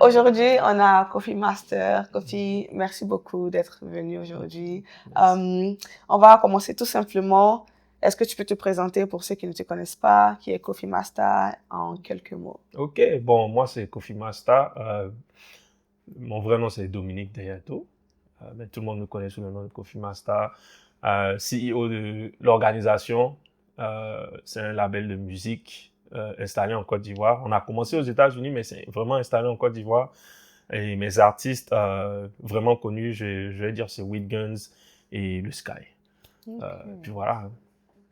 Aujourd'hui, on a Kofi Master. Kofi, merci beaucoup d'être venu aujourd'hui. On va commencer tout simplement. Est-ce que tu peux te présenter pour ceux qui ne te connaissent pas, qui est Kofi Master, en quelques mots? Ok, bon, moi c'est Kofi Masta. Mon vrai nom c'est Dominique Deyato. Mais tout le monde me connaît sous le nom de Kofi Masta. CEO de l'organisation. C'est un label de musique installé en Côte d'Ivoire. On a commencé aux États-Unis, mais c'est vraiment installé en Côte d'Ivoire. Et mes artistes vraiment connus, je vais dire, c'est Weed Guns et le Sky. Okay. Puis voilà.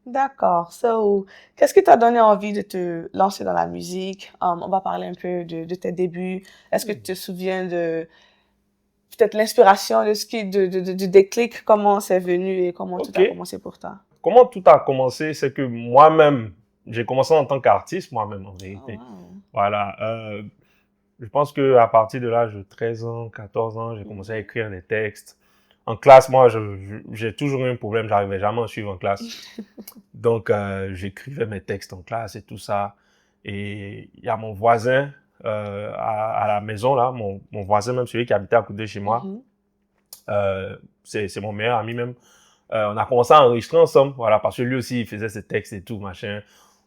D'accord. So, qu'est-ce qui t'a donné envie de te lancer dans la musique? On va parler un peu de tes débuts. Est-ce que tu te souviens de peut-être l'inspiration de du déclic, comment c'est venu et comment tout a commencé pour toi? Comment tout a commencé, c'est que moi-même, j'ai commencé en tant qu'artiste, moi-même, en vérité. Oh, wow. Voilà. Je pense qu'à partir de l'âge de 13 ans, 14 ans, j'ai commencé à écrire des textes. En classe, moi, j'ai toujours eu un problème, j'arrivais jamais à suivre en classe. Donc, j'écrivais mes textes en classe et tout ça. Et il y a mon voisin à la maison, là, mon voisin, même celui qui habitait à côté de chez moi, c'est mon meilleur ami même. On a commencé à enregistrer ensemble, voilà, parce que lui aussi, il faisait ses textes et tout, machin.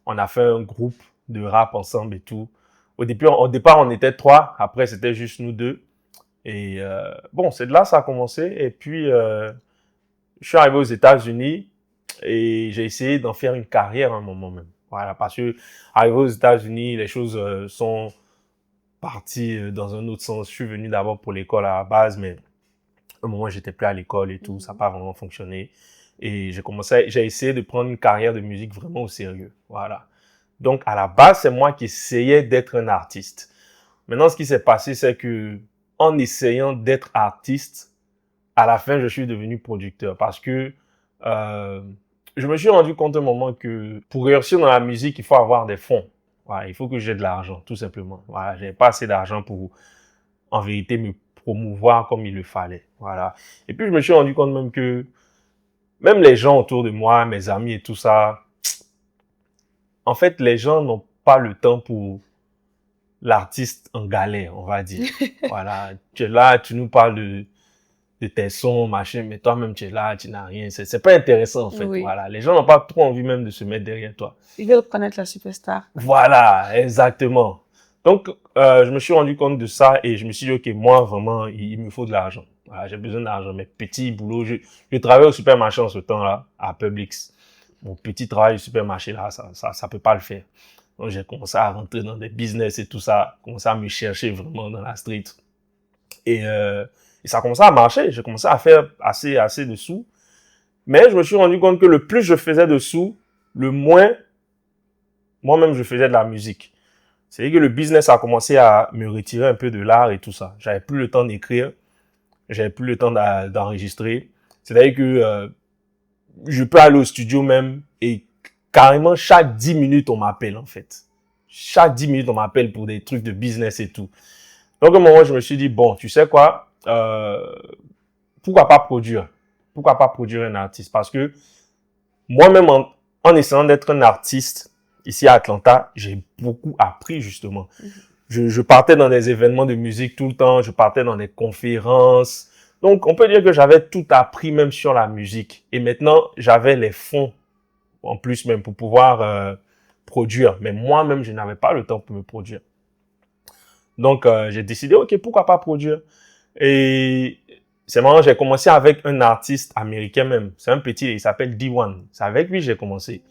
On a fait un groupe de rap ensemble et tout. Au départ, on était 3. Après, c'était juste nous 2. Et bon, c'est de là que ça a commencé. Et puis, je suis arrivé aux États-Unis et j'ai essayé d'en faire une carrière à un moment même. Voilà, parce que arrivé aux États-Unis, les choses sont parties dans un autre sens. Je suis venu d'abord pour l'école à la base, mais au moment où j'étais plus à l'école et tout, ça n'a pas vraiment fonctionné. Et j'ai essayé de prendre une carrière de musique vraiment au sérieux. Voilà. Donc, à la base, c'est moi qui essayais d'être un artiste. Maintenant, ce qui s'est passé, c'est que, en essayant d'être artiste, à la fin, je suis devenu producteur parce que, je me suis rendu compte à un moment que pour réussir dans la musique, il faut avoir des fonds. Voilà, il faut que j'ai de l'argent, tout simplement. Voilà, j'avais pas assez d'argent pour, en vérité, me promouvoir comme il le fallait. Voilà. Et puis, je me suis rendu compte même que, même les gens autour de moi, mes amis et tout ça, en fait, les gens n'ont pas le temps pour l'artiste en galère, on va dire. Voilà. Tu es là, tu nous parles de tes sons, machin, mais toi-même, tu es là, tu n'as rien. C'est pas intéressant, en fait. Oui. Voilà. Les gens n'ont pas trop envie même de se mettre derrière toi. Ils veulent connaître la superstar. Voilà, exactement. Donc, je me suis rendu compte de ça et je me suis dit, OK, moi, vraiment, il me faut de l'argent. Voilà, j'ai besoin d'argent. Mes petits boulots, je travaillais au supermarché en ce temps-là, à Publix. Mon petit travail au supermarché, là, ça peut pas le faire. Donc, j'ai commencé à rentrer dans des business et tout ça, commencé à me chercher vraiment dans la street. Et ça a commencé à marcher. J'ai commencé à faire assez de sous. Mais je me suis rendu compte que le plus je faisais de sous, le moins moi-même je faisais de la musique. C'est-à-dire que le business a commencé à me retirer un peu de l'art et tout ça. J'avais plus le temps d'écrire, j'avais plus le temps d'enregistrer. C'est-à-dire que je peux aller au studio même et carrément chaque 10 minutes on m'appelle en fait. Chaque 10 minutes on m'appelle pour des trucs de business et tout. Donc à un moment je me suis dit bon, tu sais quoi, pourquoi pas produire? Pourquoi pas produire un artiste? Parce que moi-même en essayant d'être un artiste ici à Atlanta, j'ai beaucoup appris justement. Je partais dans des événements de musique tout le temps, je partais dans des conférences. Donc, on peut dire que j'avais tout appris même sur la musique. Et maintenant, j'avais les fonds en plus même pour pouvoir produire. Mais moi-même, je n'avais pas le temps pour me produire. Donc, j'ai décidé, OK, pourquoi pas produire? Et c'est marrant, j'ai commencé avec un artiste américain même. C'est un petit, il s'appelle D1. C'est avec lui que j'ai commencé.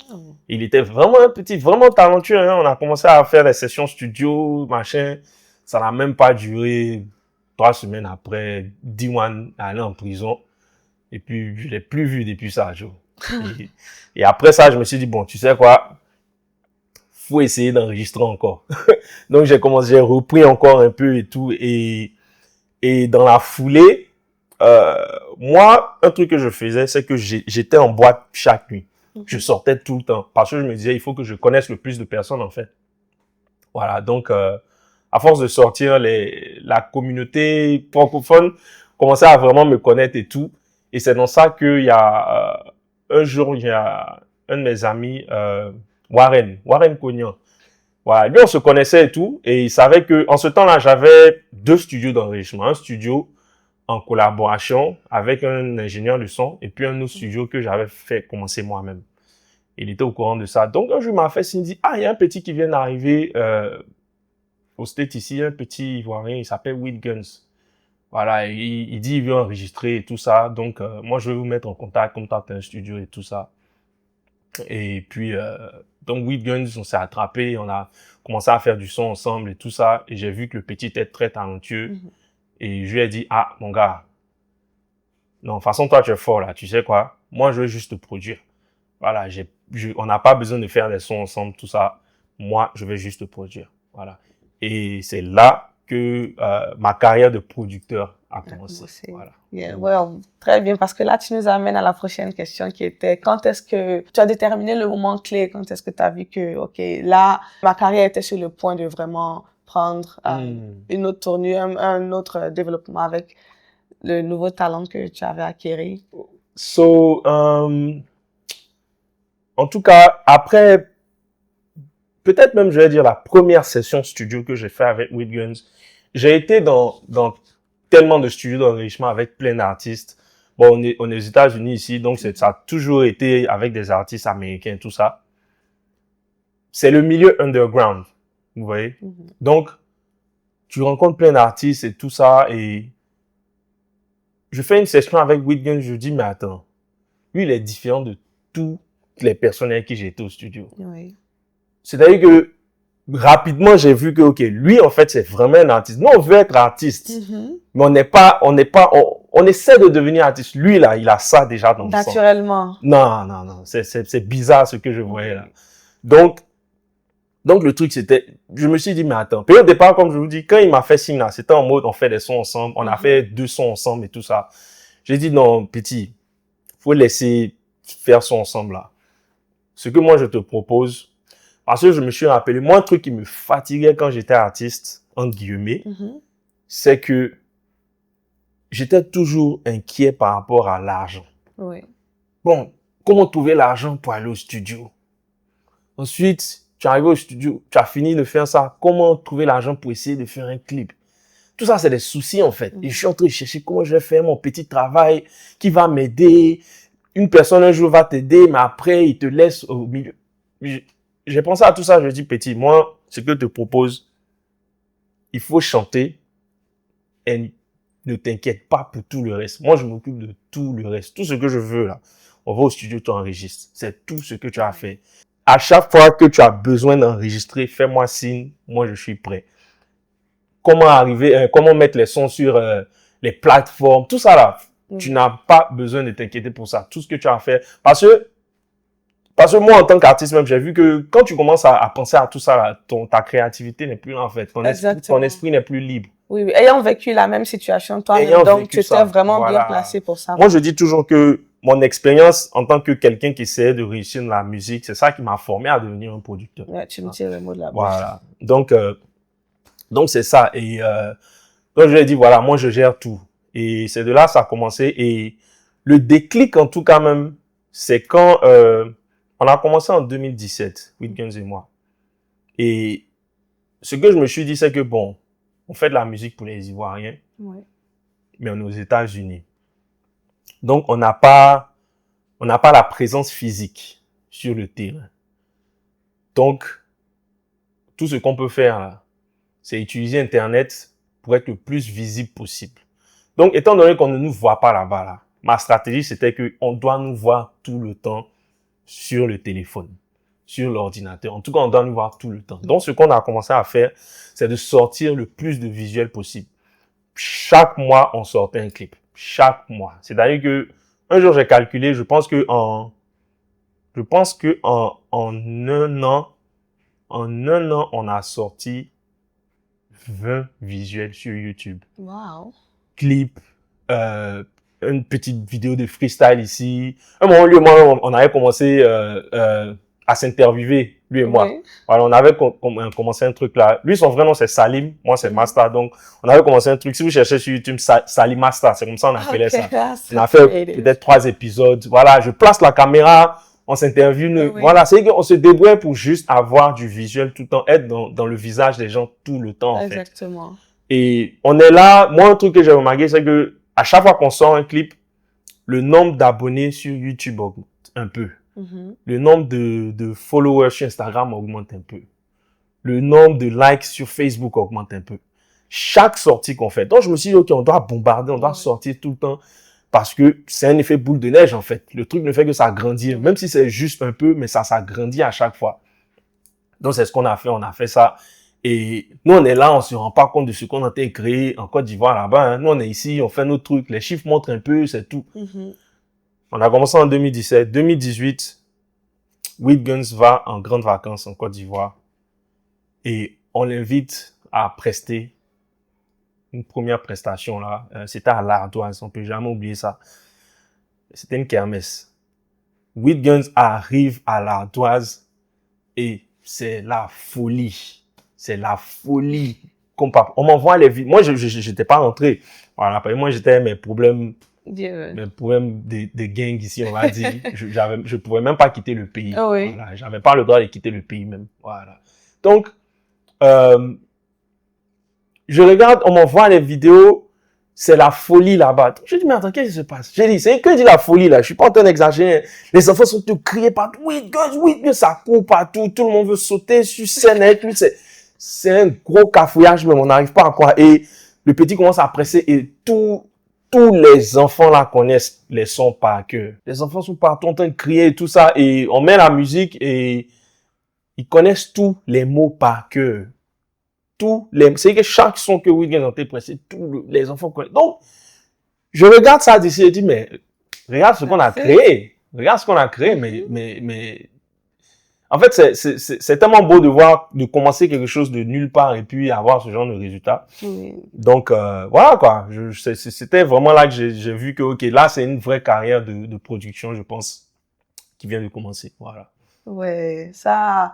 Il était vraiment un petit, vraiment talentueux. Hein. On a commencé à faire des sessions studio, machin. Ça n'a même pas duré 3 semaines après. D1 est allé en prison. Et puis, je l'ai plus vu depuis ça, Joe. Et après ça, je me suis dit, bon, tu sais quoi? Faut essayer d'enregistrer encore. Donc, j'ai repris encore un peu et tout. Et dans la foulée, moi, un truc que je faisais, c'est que j'étais en boîte chaque nuit. Je sortais tout le temps parce que je me disais, il faut que je connaisse le plus de personnes, en fait. Voilà. Donc, à force de sortir, la communauté francophone commençait à vraiment me connaître et tout. Et c'est dans ça qu'il y a, un jour, il y a un de mes amis, Warren Cognan. Voilà, lui, on se connaissait et tout, et il savait que, en ce temps-là, j'avais 2 studios d'enregistrement. Un studio en collaboration avec un ingénieur de son, et puis un autre studio que j'avais fait commencer moi-même. Il était au courant de ça. Donc, un jour, il m'a fait signe, il dit, ah, il y a un petit qui vient d'arriver, au States ici, un petit Ivoirien, il s'appelle With Guns. Voilà, il dit, il veut enregistrer et tout ça. Donc, moi, je vais vous mettre en contact, comme t'as un studio et tout ça. Et puis, donc, With Guns, on s'est attrapés, on a commencé à faire du son ensemble et tout ça. Et j'ai vu que le petit était très talentueux. Et je lui ai dit, ah, mon gars, non, de toute façon, toi, tu es fort là, tu sais quoi? Moi, je veux juste te produire. Voilà, on n'a pas besoin de faire des sons ensemble, tout ça. Moi, je vais juste te produire. Voilà. Et c'est là que ma carrière de producteur a commencé. Voilà. Yeah, well, très bien, parce que là, tu nous amènes à la prochaine question qui était, quand est-ce que tu as déterminé le moment clé, quand est-ce que tu as vu que, OK, là, ma carrière était sur le point de vraiment prendre une autre tournure, un autre développement avec le nouveau talent que tu avais acquis? So, en tout cas, après, peut-être même, je vais dire, la première session studio que j'ai fait avec With Guns, j'ai été dans tellement de studios d'enregistrement avec plein d'artistes. Bon, on est aux États-Unis ici, donc ça a toujours été avec des artistes américains, tout ça. C'est le milieu underground, vous voyez. Donc, tu rencontres plein d'artistes et tout ça, et je fais une session avec With Guns, je dis, mais attends, lui, il est différent de tous les personnes avec qui j'ai été au studio. Oui. C'est-à-dire que rapidement, j'ai vu que, OK, lui, en fait, c'est vraiment un artiste. Nous, on veut être artiste, mais on essaie de devenir artiste. Lui, là, il a ça déjà dans le sang. Naturellement. Non. C'est bizarre ce que je voyais là. Donc, le truc, c'était, je me suis dit, mais attends. Puis au départ, comme je vous dis, quand il m'a fait signe là, c'était en mode, on fait des sons ensemble. On a fait 2 sons ensemble et tout ça. J'ai dit, non, petit, faut laisser faire son ensemble là. Ce que moi, je te propose, parce que je me suis rappelé, moi, un truc qui me fatiguait quand j'étais artiste, entre guillemets, c'est que j'étais toujours inquiet par rapport à l'argent. Oui. Bon, comment trouver l'argent pour aller au studio? Ensuite, tu arrives au studio, tu as fini de faire ça. Comment trouver l'argent pour essayer de faire un clip? Tout ça, c'est des soucis, en fait. Et je suis en train de chercher comment je vais faire mon petit travail, qui va m'aider. Une personne, un jour, va t'aider, mais après, il te laisse au milieu. J'ai pensé à tout ça, je dis, petit, moi, ce que je te propose, il faut chanter et ne t'inquiète pas pour tout le reste. Moi, je m'occupe de tout le reste. Tout ce que je veux, là, on va au studio, tu enregistres. C'est tout ce que tu as fait. À chaque fois que tu as besoin d'enregistrer, fais-moi signe, moi, je suis prêt. Comment mettre les sons sur les plateformes, tout ça, là, tu n'as pas besoin de t'inquiéter pour ça. Tout ce que tu as fait, parce que moi, en tant qu'artiste même, j'ai vu que quand tu commences à penser à tout ça, là, ta créativité n'est plus là, en fait. Ton esprit n'est plus libre. Oui, ayant vécu la même situation, toi-même, donc tu étais vraiment bien placé pour ça. Moi, je dis toujours que mon expérience en tant que quelqu'un qui essayait de réussir dans la musique, c'est ça qui m'a formé à devenir un producteur. Ouais, tu me tires le mot de la bouche. Voilà. Donc c'est ça. Et donc, je lui ai dit, voilà, moi, je gère tout. Et c'est de là que ça a commencé. Et le déclic, en tout cas même, c'est quand on a commencé en 2017, With Guns et moi. Et ce que je me suis dit, c'est que bon, on fait de la musique pour les Ivoiriens, mais on est aux États-Unis. Donc, on n'a pas la présence physique sur le terrain. Donc, tout ce qu'on peut faire, là, c'est utiliser Internet pour être le plus visible possible. Donc, étant donné qu'on ne nous voit pas là-bas, là, ma stratégie, c'était qu'on doit nous voir tout le temps sur le téléphone, sur l'ordinateur. En tout cas, on doit nous voir tout le temps. Donc, ce qu'on a commencé à faire, c'est de sortir le plus de visuels possible. Chaque mois, on sortait un clip. Chaque mois. C'est-à-dire que un jour, j'ai calculé, je pense que en un an, on a sorti 20 visuels sur YouTube. Wow. Clip, une petite vidéo de freestyle ici. À un moment, lui et moi, on avait commencé à s'interviewer, lui et moi. Voilà, on avait commencé un truc là. Lui, son vrai nom, c'est Salim. Moi, c'est Masta. Donc, on avait commencé un truc. Si vous cherchez sur YouTube, Salim Masta, c'est comme ça on appelait ça. On a fait peut-être 3 épisodes. Voilà, je place la caméra. on s'interviewe. Oui. Voilà, c'est qu'on se débrouille pour juste avoir du visuel tout le temps, être dans le visage des gens tout le temps, en fait. Exactement. Et on est là. Moi, un truc que j'ai remarqué, c'est que à chaque fois qu'on sort un clip, le nombre d'abonnés sur YouTube augmente un peu. Le nombre de followers sur Instagram augmente un peu. Le nombre de likes sur Facebook augmente un peu. Chaque sortie qu'on fait. Donc, je me suis dit, OK, on doit bombarder, on doit sortir tout le temps. Parce que c'est un effet boule de neige, en fait. Le truc ne fait que ça grandit. Même si c'est juste un peu, mais ça grandit à chaque fois. Donc, c'est ce qu'on a fait. On a fait ça. Et nous, on est là, on se rend pas compte de ce qu'on a été créé en Côte d'Ivoire là-bas. Hein. Nous, on est ici, on fait nos trucs. Les chiffres montrent un peu, c'est tout. On a commencé en 2017. 2018, With Guns va en grandes vacances en Côte d'Ivoire. Et on l'invite à prester une première prestation là. C'était à l'Ardoise, on peut jamais oublier ça. C'était une kermesse. With Guns arrive à l'Ardoise et c'est la folie. C'est la folie. On m'envoie les vidéos. Moi, j'étais pas rentré. Voilà, moi, j'étais mes problèmes de gang ici, on va dire. Je pouvais même pas quitter le pays. Oh oui. Voilà, j'avais pas le droit de quitter le pays même. Voilà. Donc, je regarde, on m'envoie les vidéos, c'est la folie là-bas. Je dis, mais attends, qu'est-ce qui se passe? J'ai dit, c'est que dit la folie là? Je suis pas en train d'exagérer. Les enfants sont tous criés partout. Oui, guys, oui, ça court partout. Tout le monde veut sauter sur scène avec lui. C'est un gros cafouillage, mais on n'arrive pas à croire. Et le petit commence à presser et tous les enfants là connaissent les sons par cœur. Les enfants sont partout en train de crier et tout ça. Et on met la musique et ils connaissent tous les mots par cœur. C'est que chaque son que With Guns ont été pressé, tous les enfants connaissent. Donc, je regarde ça d'ici et je dis, mais regarde ce qu'on a créé. Regarde ce qu'on a créé, mais en fait, c'est tellement beau de commencer quelque chose de nulle part et puis avoir ce genre de résultat. Oui. Donc, voilà quoi. C'était vraiment là que j'ai vu que, OK, là, c'est une vraie carrière de production, je pense, qui vient de commencer. Voilà. Ouais, ça,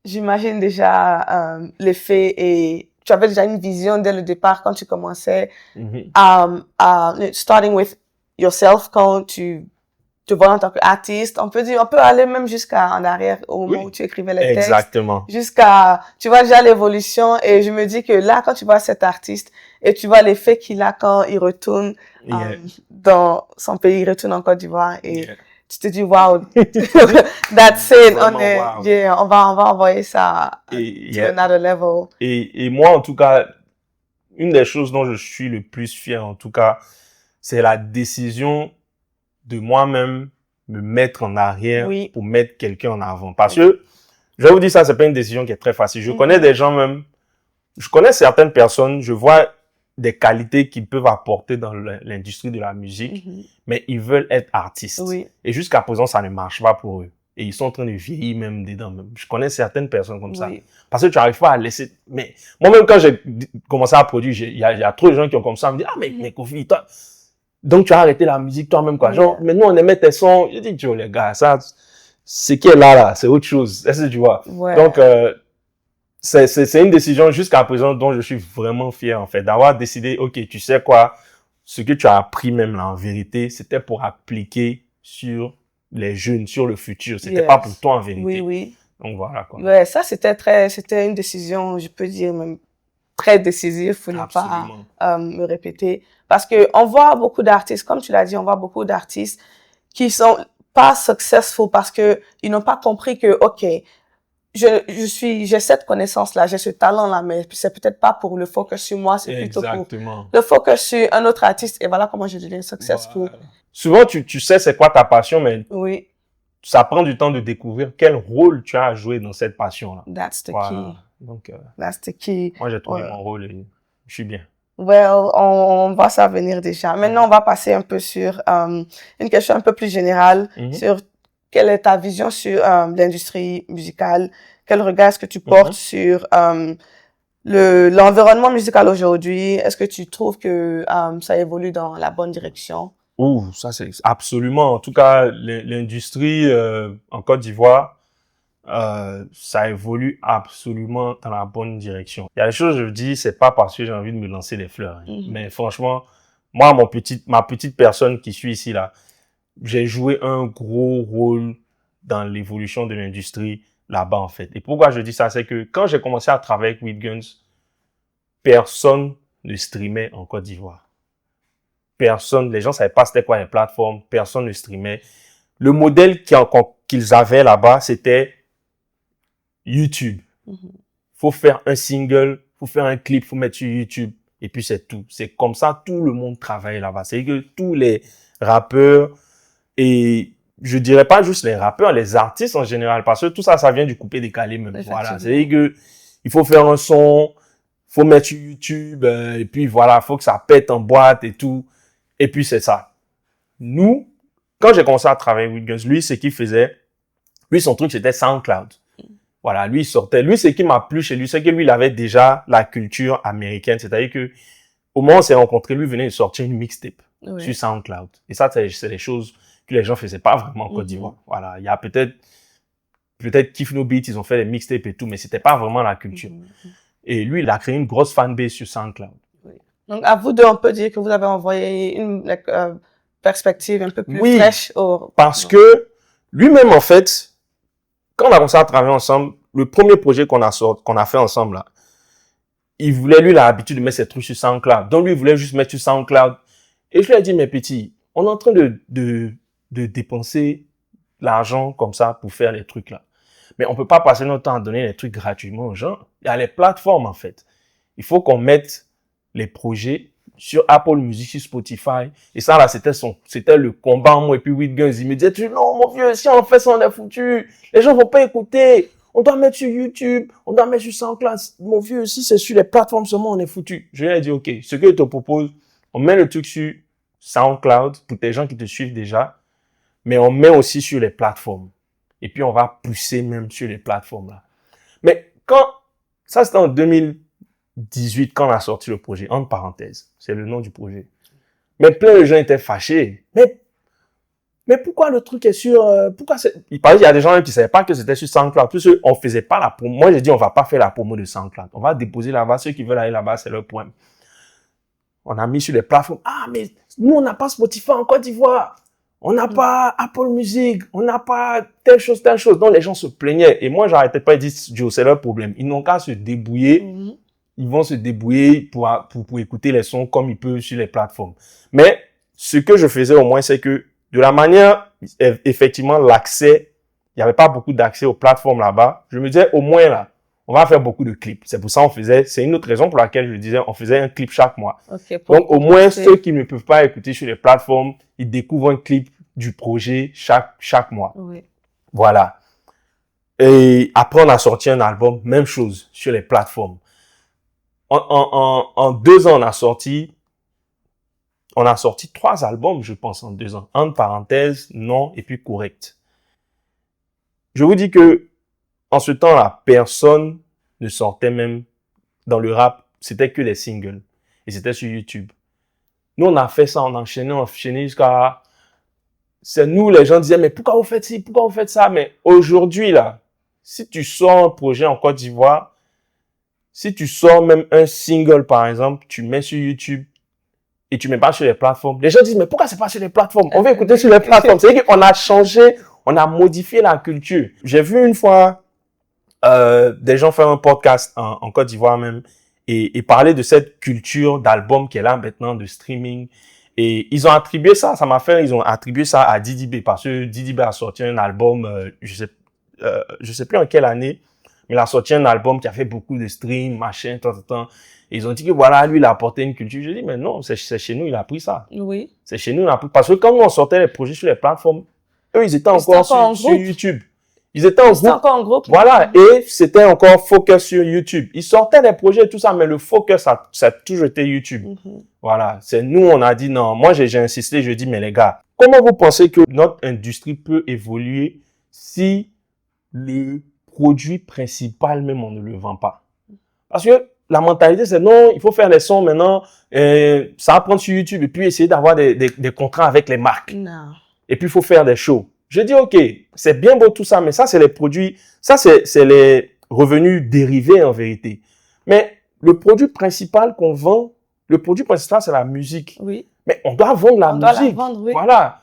j'imagine déjà l'effet et tu avais déjà une vision dès le départ quand tu commençais. Starting with yourself, quand tu te vois en tant qu'artiste, on peut aller même jusqu'à en arrière au moment où tu écrivais les textes. Exactement. Jusqu'à, tu vois déjà l'évolution et je me dis que là, quand tu vois cet artiste et tu vois l'effet qu'il a quand il retourne dans son pays, il retourne en Côte d'Ivoire et tu te dis, wow, that's it, on va envoyer ça to another level. Et moi, en tout cas, une des choses dont je suis le plus fier, en tout cas, c'est la décision de moi-même me mettre en arrière pour mettre quelqu'un en avant. Parce que, je vais vous dire ça, c'est pas une décision qui est très facile. Je connais des gens même, je connais certaines personnes, je vois des qualités qu'ils peuvent apporter dans l'industrie de la musique, mais ils veulent être artistes. Et jusqu'à présent, ça ne marche pas pour eux. Et ils sont en train de vieillir même dedans. Je connais certaines personnes comme ça. Parce que tu n'arrives pas à laisser... Mais moi-même, quand j'ai commencé à produire, il y a trop de gens qui ont comme ça, me disent, ah, mais Kofi, toi... Donc, tu as arrêté la musique toi-même, quoi. Genre, mais nous, on aimait tes sons. Je dis, Joe, les gars, ça, ce qui est là, c'est autre chose. Est-ce que tu vois? Donc, c'est une décision jusqu'à présent dont je suis vraiment fier, en fait, d'avoir décidé, OK, tu sais quoi, ce que tu as appris même là, en vérité, c'était pour appliquer sur les jeunes, sur le futur. C'était pas pour toi, en vérité. Oui. Donc, voilà, quoi. Ouais, ça, c'était une décision, je peux dire, même très décisif, faut ne pas me répéter. Parce que on voit beaucoup d'artistes, comme tu l'as dit, on voit beaucoup d'artistes qui sont pas successful parce que ils n'ont pas compris que, OK, j'ai cette connaissance-là, j'ai ce talent-là, mais c'est peut-être pas pour le focus sur moi, c'est plutôt pour le focus sur un autre artiste et voilà comment je deviens successful. Voilà. Souvent, tu sais c'est quoi ta passion, mais ça prend du temps de découvrir quel rôle tu as à jouer dans cette passion-là. That's the key. Donc, that's the key. Moi, j'ai trouvé mon rôle et je suis bien. Well, on va ça venir déjà. Maintenant, on va passer un peu sur une question un peu plus générale sur quelle est ta vision sur l'industrie musicale, quel regard est-ce que tu portes sur l'environnement musical aujourd'hui. Est-ce que tu trouves que ça évolue dans la bonne direction? Ça c'est absolument. En tout cas, l'industrie en Côte d'Ivoire, ça évolue absolument dans la bonne direction. Il y a des choses, je dis, c'est pas parce que j'ai envie de me lancer des fleurs. Mais franchement, moi, ma petite personne qui suis ici là, j'ai joué un gros rôle dans l'évolution de l'industrie là-bas, en fait. Et pourquoi je dis ça, c'est que quand j'ai commencé à travailler avec WeedGuns, personne ne streamait en Côte d'Ivoire. Personne, les gens savaient pas c'était quoi les plateformes, personne ne streamait. Le modèle qu'ils avaient là-bas, c'était YouTube. Faut faire un single, faut faire un clip, faut mettre sur YouTube, et puis c'est tout. C'est comme ça, tout le monde travaille là-bas. C'est que tous les rappeurs, et je dirais pas juste les rappeurs, les artistes en général, parce que tout ça, ça vient du coupé-décalé même. Voilà, c'est que il faut faire un son, faut mettre sur YouTube, et puis voilà, faut que ça pète en boîte et tout. Et puis c'est ça. Nous, quand j'ai commencé à travailler avec WeedGuns, lui, ce qu'il faisait, lui, son truc, c'était SoundCloud. Voilà, lui, il sortait. Lui, ce qui m'a plu chez lui, c'est que lui, il avait déjà la culture américaine. C'est-à-dire que, au moment où on s'est rencontrés, lui venait de sortir une mixtape sur SoundCloud. Et ça, c'est des choses que les gens faisaient pas vraiment en Côte d'Ivoire. Voilà. Il y a peut-être Kiff No Beat, ils ont fait des mixtapes et tout, mais c'était pas vraiment la culture. Et lui, il a créé une grosse fanbase sur SoundCloud. Donc, à vous deux, on peut dire que vous avez envoyé une perspective un peu plus fraîche parce que lui-même, en fait, quand on a commencé à travailler ensemble, le premier projet qu'on a fait ensemble, là, il voulait, lui, l'habitude de mettre ses trucs sur SoundCloud. Donc, lui, il voulait juste mettre sur SoundCloud. Et je lui ai dit, mais petit, on est en train de dépenser l'argent comme ça pour faire les trucs là. Mais on peut pas passer notre temps à donner les trucs gratuitement aux gens. Il y a les plateformes, en fait. Il faut qu'on mette les projets sur Apple Music, sur Spotify. Et ça, là, c'était le combat en moi. Et puis, WeedGuns, il me disait, non, mon vieux, si on fait ça, on est foutu. Les gens vont pas écouter. On doit mettre sur YouTube. On doit mettre sur SoundCloud. Mon vieux, si c'est sur les plateformes seulement, on est foutu. Je lui ai dit, OK, ce que je te propose, on met le truc sur SoundCloud pour tes gens qui te suivent déjà. Mais on met aussi sur les plateformes. Et puis, on va pousser même sur les plateformes là. Mais ça, c'était en 2018 quand on a sorti le projet, entre parenthèses. C'est le nom du projet. Mais plein de gens étaient fâchés. Mais pourquoi le truc est sur, il y a des gens qui savaient pas que c'était sur SoundCloud. Puisque on faisait pas la promo. Moi, j'ai dit, on va pas faire la promo de SoundCloud. On va déposer là-bas. Ceux qui veulent aller là-bas, c'est leur problème. On a mis sur les plateformes. Ah, mais nous, on n'a pas Spotify en Côte d'Ivoire. On n'a pas Apple Music. On n'a pas telle chose, telle chose. Donc, les gens se plaignaient. Et moi, j'arrêtais pas de dire, Joe, c'est leur problème. Ils n'ont qu'à se débrouiller. Ils vont se débrouiller pour écouter les sons comme ils peuvent sur les plateformes. Mais ce que je faisais au moins, c'est que de la manière, effectivement, l'accès, il n'y avait pas beaucoup d'accès aux plateformes là-bas. Je me disais, au moins là, on va faire beaucoup de clips. C'est pour ça c'est une autre raison pour laquelle je disais, on faisait un clip chaque mois. Donc, au moins, ceux qui ne peuvent pas écouter sur les plateformes, ils découvrent un clip du projet chaque mois. Oui. Voilà. Et après, on a sorti un album, même chose, sur les plateformes. En 2 ans, on a sorti 3 albums, je pense, en 2 ans. Entre parenthèses, non, et puis correct. Je vous dis que, en ce temps-là, personne ne sortait même dans le rap. C'était que les singles. Et c'était sur YouTube. Nous, on a fait ça, on a enchaîné jusqu'à... C'est nous, les gens disaient, mais pourquoi vous faites ci, pourquoi vous faites ça? Mais aujourd'hui, là, si tu sors un projet en Côte d'Ivoire, si tu sors même un single, par exemple, tu mets sur YouTube et tu mets pas sur les plateformes, les gens disent, mais pourquoi c'est pas sur les plateformes? On veut écouter sur les plateformes. C'est-à-dire qu'on a changé, on a modifié la culture. J'ai vu une fois des gens faire un podcast en Côte d'Ivoire même et parler de cette culture d'album qui est là maintenant, de streaming. Et ils ont attribué ça à Didi B parce que Didi B a sorti un album, je sais plus en quelle année, mais il a sorti un album qui a fait beaucoup de streams, machin, tant. Et ils ont dit que voilà, lui, il a apporté une culture. Je dis, mais non, c'est chez nous, il a pris ça. Oui. C'est chez nous, il a pris. Parce que quand on sortait les projets sur les plateformes, eux, ils étaient encore sur YouTube. Ils étaient encore en groupe. Voilà. Et c'était encore focus sur YouTube. Ils sortaient des projets et tout ça, mais le focus, ça a toujours été YouTube. Voilà. C'est nous, on a dit non. Moi, j'ai insisté, je dis, mais les gars, comment vous pensez que notre industrie peut évoluer si le produit principal même, on ne le vend pas? Parce que la mentalité, c'est non, il faut faire des sons maintenant, ça va prendre sur YouTube et puis essayer d'avoir des contrats avec les marques. Non. Et puis, il faut faire des shows. Je dis, OK, c'est bien beau tout ça, mais ça, c'est les produits, ça, c'est les revenus dérivés en vérité. Mais le produit principal qu'on vend, le produit principal, c'est la musique. Oui. Mais on doit vendre la musique. Doit la vendre, oui. Voilà.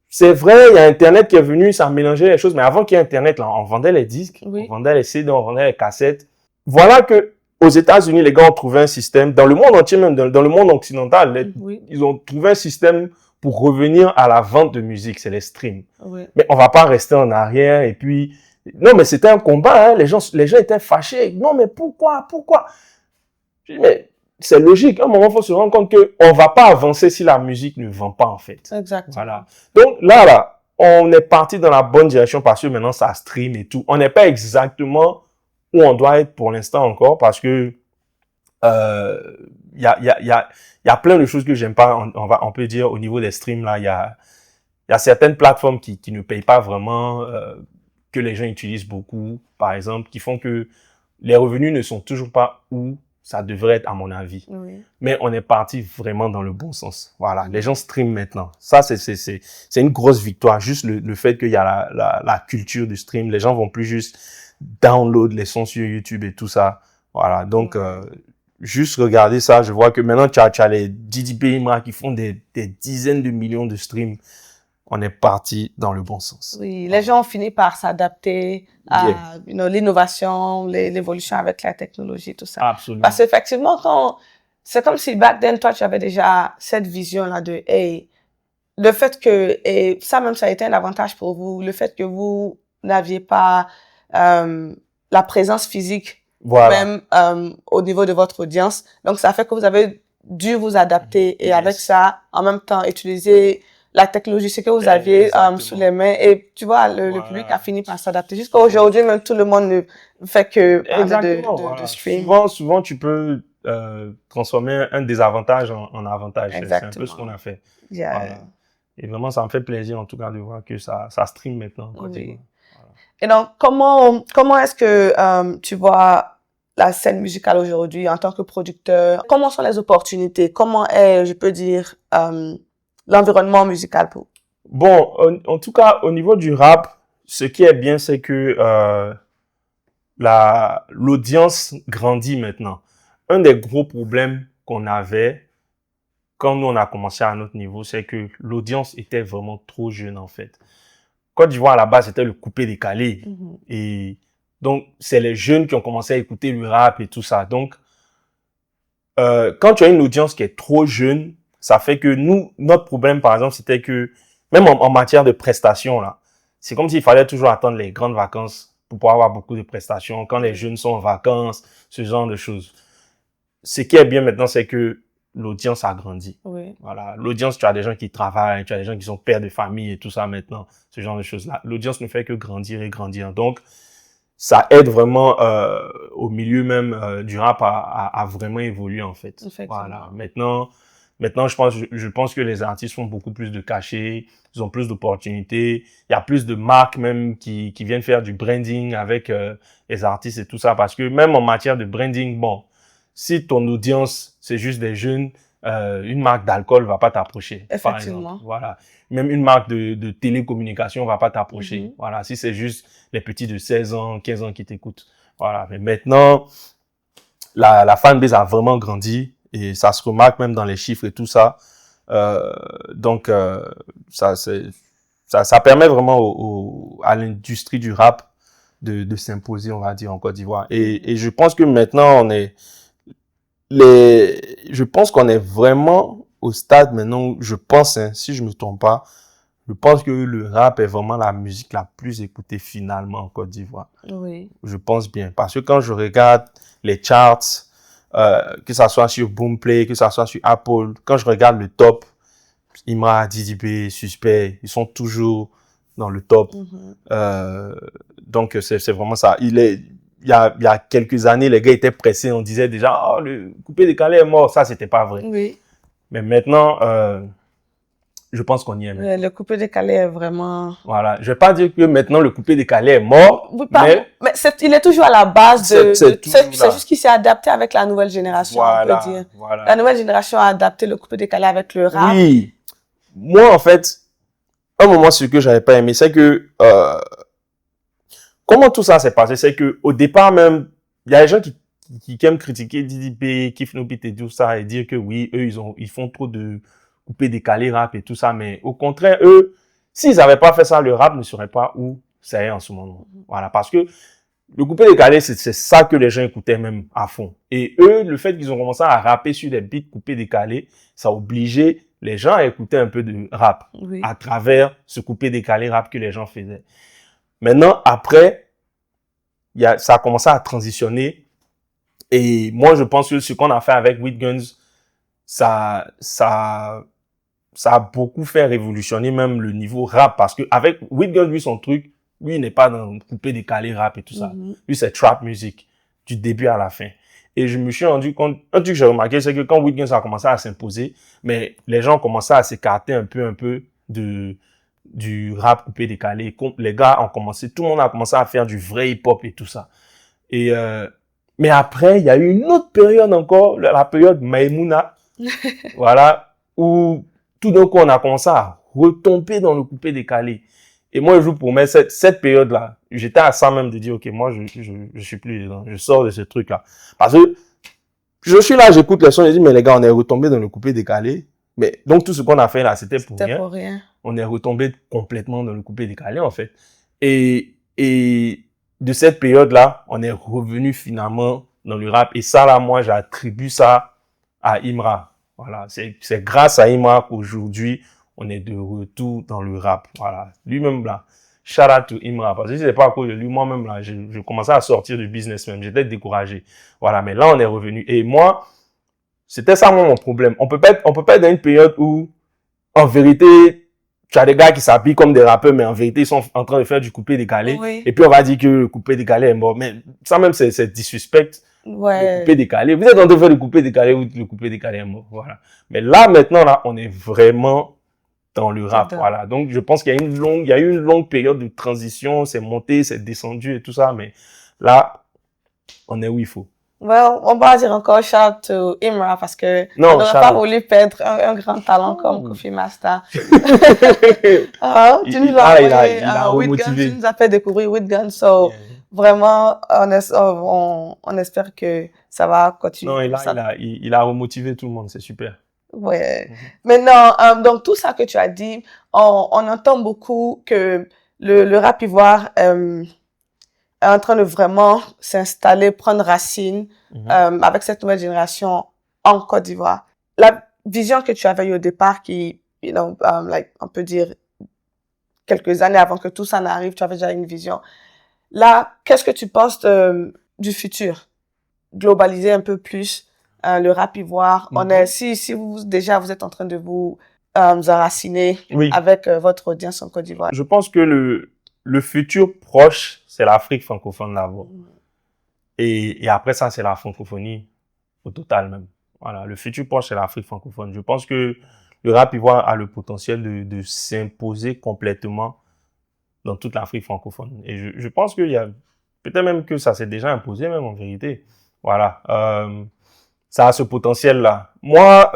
c'est vrai, il y a Internet qui est venu, ça a mélangé les choses, mais avant qu'il y ait Internet, là, on vendait les disques, Oui. on vendait les CD, on vendait les cassettes. Voilà que aux États-Unis, les gars ont trouvé un système, dans le monde entier, même dans le monde occidental, Oui. ils ont trouvé un système pour revenir à la vente de musique, c'est les streams. Oui. Mais on va pas rester en arrière et puis, non, mais c'était un combat, hein, les gens étaient fâchés. Non, mais pourquoi? Je dis, mais c'est logique. À un moment, il faut se rendre compte qu'on va pas avancer si la musique ne vend pas, en fait. Exactement. Voilà. Donc là, on est parti dans la bonne direction parce que maintenant, ça stream et tout. On n'est pas exactement où on doit être pour l'instant encore parce que il y a plein de choses que j'aime pas. On peut dire au niveau des streams, là, il y a certaines plateformes qui ne payent pas vraiment, que les gens utilisent beaucoup, par exemple, qui font que les revenus ne sont toujours pas où ça devrait être, à mon avis. Oui. Mais on est parti vraiment dans le bon sens. Voilà. Les gens streament maintenant. Ça, c'est une grosse victoire. Juste le fait qu'il y a la culture du stream. Les gens vont plus juste download les sons sur YouTube et tout ça. Voilà. Donc, juste regarder ça. Je vois que maintenant, tu as les DDP Imra qui font des dizaines de millions de streams. On est parti dans le bon sens. Oui, les gens ont fini par s'adapter à l'innovation, l'évolution avec la technologie, tout ça. Absolument. Parce qu'effectivement, c'est comme si back then, toi, tu avais déjà cette vision-là de, hey, le fait que, et ça même, ça a été un avantage pour vous, le fait que vous n'aviez pas la présence physique, voilà. même au niveau de votre audience. Donc, ça fait que vous avez dû vous adapter et avec ça, en même temps, utiliser la technologie, c'est que vous aviez sous les mains et tu vois, le public a fini par s'adapter. Jusqu'à aujourd'hui, même tout le monde ne fait que parler de stream. Souvent, tu peux transformer un désavantage en avantage. C'est un peu ce qu'on a fait. Yeah. Voilà. Et vraiment, ça me fait plaisir en tout cas de voir que ça stream maintenant. Oui. Voilà. Et donc, comment est-ce que tu vois la scène musicale aujourd'hui en tant que producteur? Comment sont les opportunités? Comment est, je peux dire, l'environnement musical pour? Bon, en tout cas, au niveau du rap, ce qui est bien, c'est que l'audience grandit maintenant. Un des gros problèmes qu'on avait quand nous on a commencé à notre niveau, c'est que l'audience était vraiment trop jeune en fait. Côte d'Ivoire à la base, c'était le coupé-décalé. Et donc, c'est les jeunes qui ont commencé à écouter le rap et tout ça. Donc, quand tu as une audience qui est trop jeune, ça fait que notre problème, par exemple, c'était que, même en matière de prestations, là, c'est comme s'il fallait toujours attendre les grandes vacances pour pouvoir avoir beaucoup de prestations, quand les jeunes sont en vacances, ce genre de choses. Ce qui est bien maintenant, c'est que l'audience a grandi. Oui. Voilà. L'audience, tu as des gens qui travaillent, tu as des gens qui sont pères de famille et tout ça maintenant, ce genre de choses-là. L'audience ne fait que grandir et grandir. Donc, ça aide vraiment au milieu même du rap à vraiment évoluer en fait. Voilà. Maintenant, je pense que les artistes font beaucoup plus de cachets, ils ont plus d'opportunités. Il y a plus de marques même qui viennent faire du branding avec les artistes et tout ça. Parce que même en matière de branding, bon, si ton audience, c'est juste des jeunes, une marque d'alcool va pas t'approcher. Effectivement. Par exemple. Voilà. Même une marque de télécommunication va pas t'approcher. Voilà. Si c'est juste les petits de 16 ans, 15 ans qui t'écoutent. Voilà. Mais maintenant, la fanbase a vraiment grandi et ça se remarque même dans les chiffres et tout ça. Donc, ça permet vraiment à l'industrie du rap de s'imposer, on va dire, en Côte d'Ivoire. Et je pense que maintenant, je pense qu'on est vraiment au stade maintenant où je pense, hein, si je me trompe pas, je pense que le rap est vraiment la musique la plus écoutée finalement en Côte d'Ivoire. Oui. Je pense bien. Parce que quand je regarde les charts, que ça soit sur Boomplay, que ça soit sur Apple, quand je regarde le top, Imra, DDB, Suspect, ils sont toujours dans le top. Donc, c'est vraiment ça. Il y a quelques années, les gars étaient pressés. On disait déjà, oh, le coupé-décalé est mort. Ça, c'était pas vrai. Oui. Mais maintenant, je pense qu'on y est maintenant. Le coupé-décalé est vraiment... Voilà. Je vais pas dire que maintenant, le coupé-décalé est mort. Oui, mais il est toujours à la base c'est juste qu'il s'est adapté avec la nouvelle génération, voilà, on peut dire. Voilà. La nouvelle génération a adapté le coupé-décalé avec le rap. Oui. Moi, en fait, un moment, ce que j'avais pas aimé, c'est que, comment tout ça s'est passé, c'est que, au départ même, il y a des gens qui aiment critiquer DDP, Kif No Beat et tout ça, et dire que oui, eux, ils font trop de coupé décalé rap et tout ça, mais au contraire, eux, s'ils n'avaient pas fait ça, le rap ne serait pas où ça est en ce moment. Voilà, parce que le coupé-décalé, c'est ça que les gens écoutaient même à fond. Et eux, le fait qu'ils ont commencé à rapper sur des beats coupé-décalé, ça a obligé les gens à écouter un peu de rap à travers ce coupé-décalé rap que les gens faisaient. Maintenant, après, ça a commencé à transitionner. Et moi, je pense que ce qu'on a fait avec With Guns, ça a beaucoup fait révolutionner même le niveau rap. Parce que avec With Guns, lui, son truc, lui, il n'est pas dans le coupé-décalé rap et tout ça. Lui, c'est trap music, du début à la fin. Et je me suis rendu compte, un truc que j'ai remarqué, c'est que quand With Guns a commencé à s'imposer, mais les gens ont commencé à s'écarter un peu du rap coupé-décalé. Les gars ont commencé, tout le monde a commencé à faire du vrai hip-hop et tout ça. Et mais après, il y a eu une autre période encore, la période Maïmouna, voilà, où tout d'un coup, on a commencé à retomber dans le coupé-décalé. Et moi, je pour moi, cette période-là, j'étais à ça même de dire, OK, moi, je suis plus dedans, je sors de ce truc-là. Parce que je suis là, j'écoute les sons, je dis, mais les gars, on est retombé dans le coupé-décalé. Mais donc, tout ce qu'on a fait là, c'était pour rien. On est retombé complètement dans le coupé-décalé, en fait. Et de cette période-là, on est revenu finalement dans le rap. Et ça, là, moi, j'attribue ça à Imra. Voilà. C'est grâce à Imra qu'aujourd'hui, on est de retour dans le rap. Voilà. Lui-même, là, shout out to Imra. Parce que si c'est pas à cause de lui, moi-même, là, je commençais à sortir du business même. J'étais découragé. Voilà. Mais là, on est revenu. Et moi, c'était ça, mon problème. On peut pas être dans une période où, en vérité, tu as des gars qui s'habillent comme des rappeurs, mais en vérité, ils sont en train de faire du coupé-décalé. Et puis, on va dire que le coupé-décalé est mort. Mais ça même, c'est disrespect. Le coupé-décalé. Vous êtes en train de faire le coupé-décalé ou le coupé-décalé est mort. Voilà. Mais là, maintenant, là, on est vraiment dans le rap. Voilà. Donc, je pense qu'il y a eu une longue période de transition. C'est monté, c'est descendu et tout ça. Mais là, on est où il faut. Well, on va dire encore shout to Imra parce que on n'aurait pas voulu perdre un grand talent comme Kofi Masta. Tu nous as remotivé. Tu nous as fait découvrir With Guns. So, vraiment, on espère que ça va continuer. Non, il a remotivé tout le monde. C'est super. Ouais. Maintenant, donc tout ça que tu as dit, on entend beaucoup que le rap ivoire, est en train de vraiment s'installer, prendre racine avec cette nouvelle génération en Côte d'Ivoire. La vision que tu avais eu au départ, qui, on peut dire quelques années avant que tout ça n'arrive, tu avais déjà une vision. Là, qu'est-ce que tu penses du futur? Globaliser un peu plus le rap ivoire. Si vous êtes en train de vous enraciner avec votre audience en Côte d'Ivoire. Je pense que le futur proche, c'est l'Afrique francophone d'abord. Et après ça, c'est la francophonie au total même. Voilà, le futur proche, c'est l'Afrique francophone. Je pense que le rap ivoire a le potentiel de s'imposer complètement dans toute l'Afrique francophone. Et je pense qu'il y a peut-être même que ça s'est déjà imposé même en vérité. Voilà, ça a ce potentiel-là. Moi,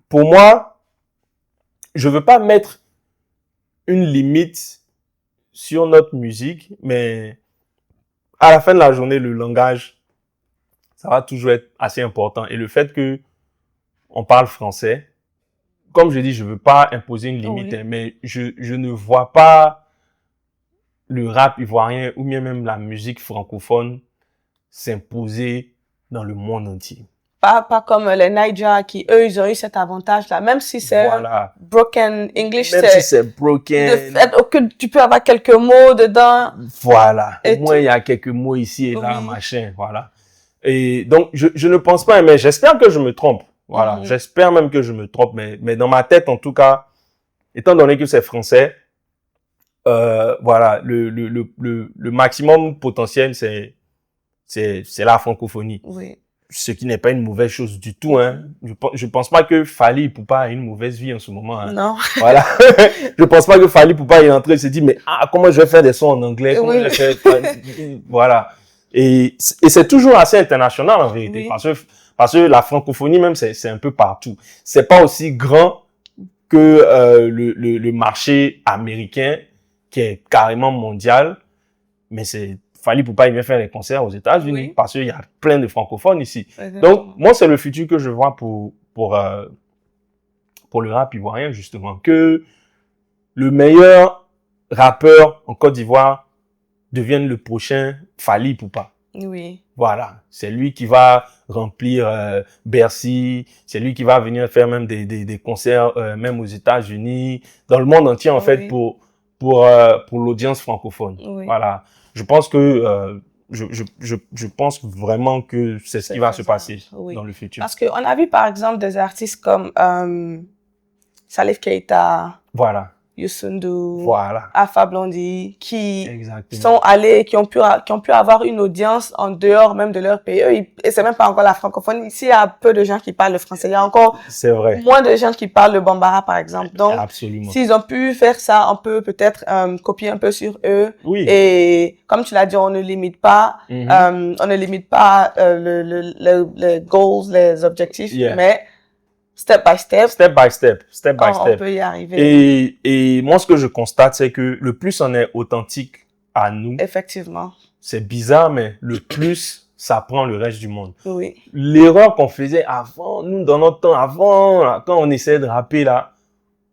pour moi, je veux pas mettre une limite sur notre musique, mais à la fin de la journée, le langage, ça va toujours être assez important. Et le fait que on parle français, comme je dis, je veux pas imposer une limite, mais je ne vois pas le rap ivoirien ou bien même la musique francophone s'imposer dans le monde entier. Pas comme les Niger qui, eux, ils ont eu cet avantage-là. Même si c'est broken English. Même si c'est broken. Le fait que tu peux avoir quelques mots dedans. Voilà. Au moins, il y a quelques mots ici et là, machin. Voilà. Et donc, je ne pense pas, mais j'espère que je me trompe. Voilà. J'espère même que je me trompe, mais dans ma tête, en tout cas, étant donné que c'est français, voilà, le maximum potentiel, c'est la francophonie. Oui. Ce qui n'est pas une mauvaise chose du tout, hein. Je pense pas que Fally Ipupa a une mauvaise vie en ce moment, hein. Non. Voilà. Je pense pas que Fally Ipupa est entré et se dit, mais, comment je vais faire des sons en anglais? Comment je vais faire... Voilà. Et c'est toujours assez international, en vérité. Parce que la francophonie, même, c'est un peu partout. C'est pas aussi grand que, le marché américain, qui est carrément mondial, mais Fally Ipupa, il vient faire des concerts aux États-Unis parce qu'il y a plein de francophones ici. Donc, moi, c'est le futur que je vois pour le rap ivoirien, justement. Que le meilleur rappeur en Côte d'Ivoire devienne le prochain Fally Ipupa. Oui. Voilà, c'est lui qui va remplir Bercy, c'est lui qui va venir faire même des concerts même aux États-Unis, dans le monde entier en fait pour l'audience francophone. Oui. Voilà, je pense que je pense vraiment que c'est ce qui va se passer dans le futur. Parce qu'on a vu par exemple des artistes comme Salif Keita. Voilà. Youssou N'Dour, voilà. Alpha Blondy, qui Exactement. sont allés, qui ont pu avoir une audience en dehors même de leur pays. Eux, et c'est même pas encore la francophonie. Ici, il y a peu de gens qui parlent le français. Il y a encore moins de gens qui parlent le Bambara, par exemple. Donc, s'ils ont pu faire ça, on peut peut-être copier un peu sur eux. Oui. Et comme tu l'as dit, on ne limite pas, on ne limite pas les goals, les objectifs, mais step by step. On peut y arriver. Et moi, ce que je constate, c'est que le plus on est authentique à nous. Effectivement. C'est bizarre, mais le plus ça prend le reste du monde. Oui. L'erreur qu'on faisait avant, nous, dans notre temps, avant, là, quand on essayait de rapper, là,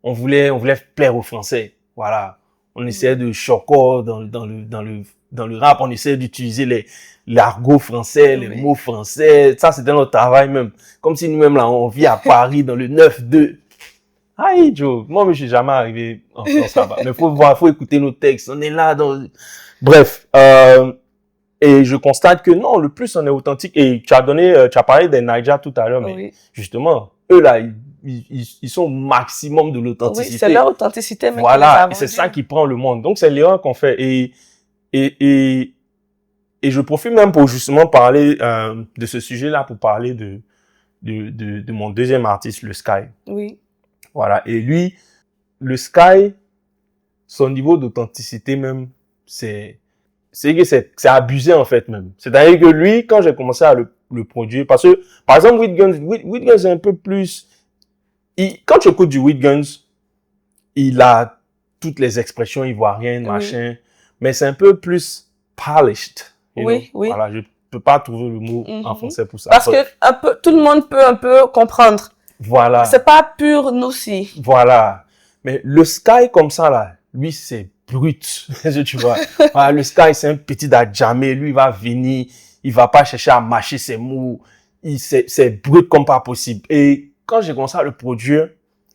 on voulait plaire aux Français. Voilà. On essayait de choquer dans le rap, on essayait d'utiliser l'argot français, les mots français. Ça, c'était notre travail même. Comme si nous-mêmes, là, on vit à Paris dans le 9-2. Aïe, Joe. Moi, je suis jamais arrivé en France là-bas. Mais faut écouter nos textes. On est là bref. Et je constate que non, le plus on est authentique. Et tu as parlé des Naija tout à l'heure, mais justement, eux là, ils sont au maximum de l'authenticité. Oui, c'est leur authenticité, mais voilà. Et c'est ça qui prend le monde. Donc, c'est l'erreur qu'on fait. Et je profite même pour justement parler de ce sujet-là, pour parler de mon deuxième artiste, le Sky. Oui. Voilà. Et lui, le Sky, son niveau d'authenticité même, c'est abusé en fait même. C'est-à-dire que lui, quand j'ai commencé à le produire, parce que, par exemple, Weedguns est un peu plus, quand tu écoutes du Weedguns, il a toutes les expressions ivoiriennes, machin, mais c'est un peu plus polished. Oui. Voilà, je peux pas trouver le mot en français pour ça. Parce que tout le monde peut un peu comprendre. Voilà. C'est pas pur noussi. Voilà. Mais le Sky comme ça là, lui c'est brut. Tu vois. Voilà, le Sky c'est un petit Adjamé, lui il va venir, il va pas chercher à mâcher ses mots, c'est brut comme pas possible. Et quand j'ai commencé à le produire,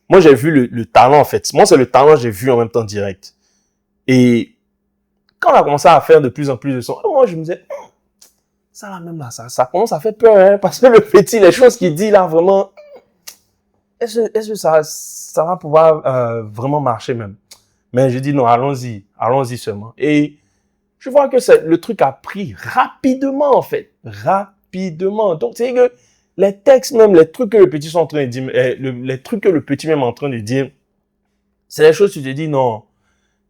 moi j'ai vu le talent en fait. Moi c'est le talent que j'ai vu en même temps direct. Et quand on a commencé à faire de plus en plus de sons, moi je me disais ça là même là, ça commence à faire peur hein, parce que le petit, les choses qu'il dit là vraiment, est-ce que ça va pouvoir vraiment marcher même. Mais je dis non, allons-y seulement. Et je vois que le truc a pris rapidement en fait, rapidement. Donc c'est que les textes même, les trucs que le petit sont en train de dire, les trucs que le petit même est en train de dire, c'est des choses que tu te dis non.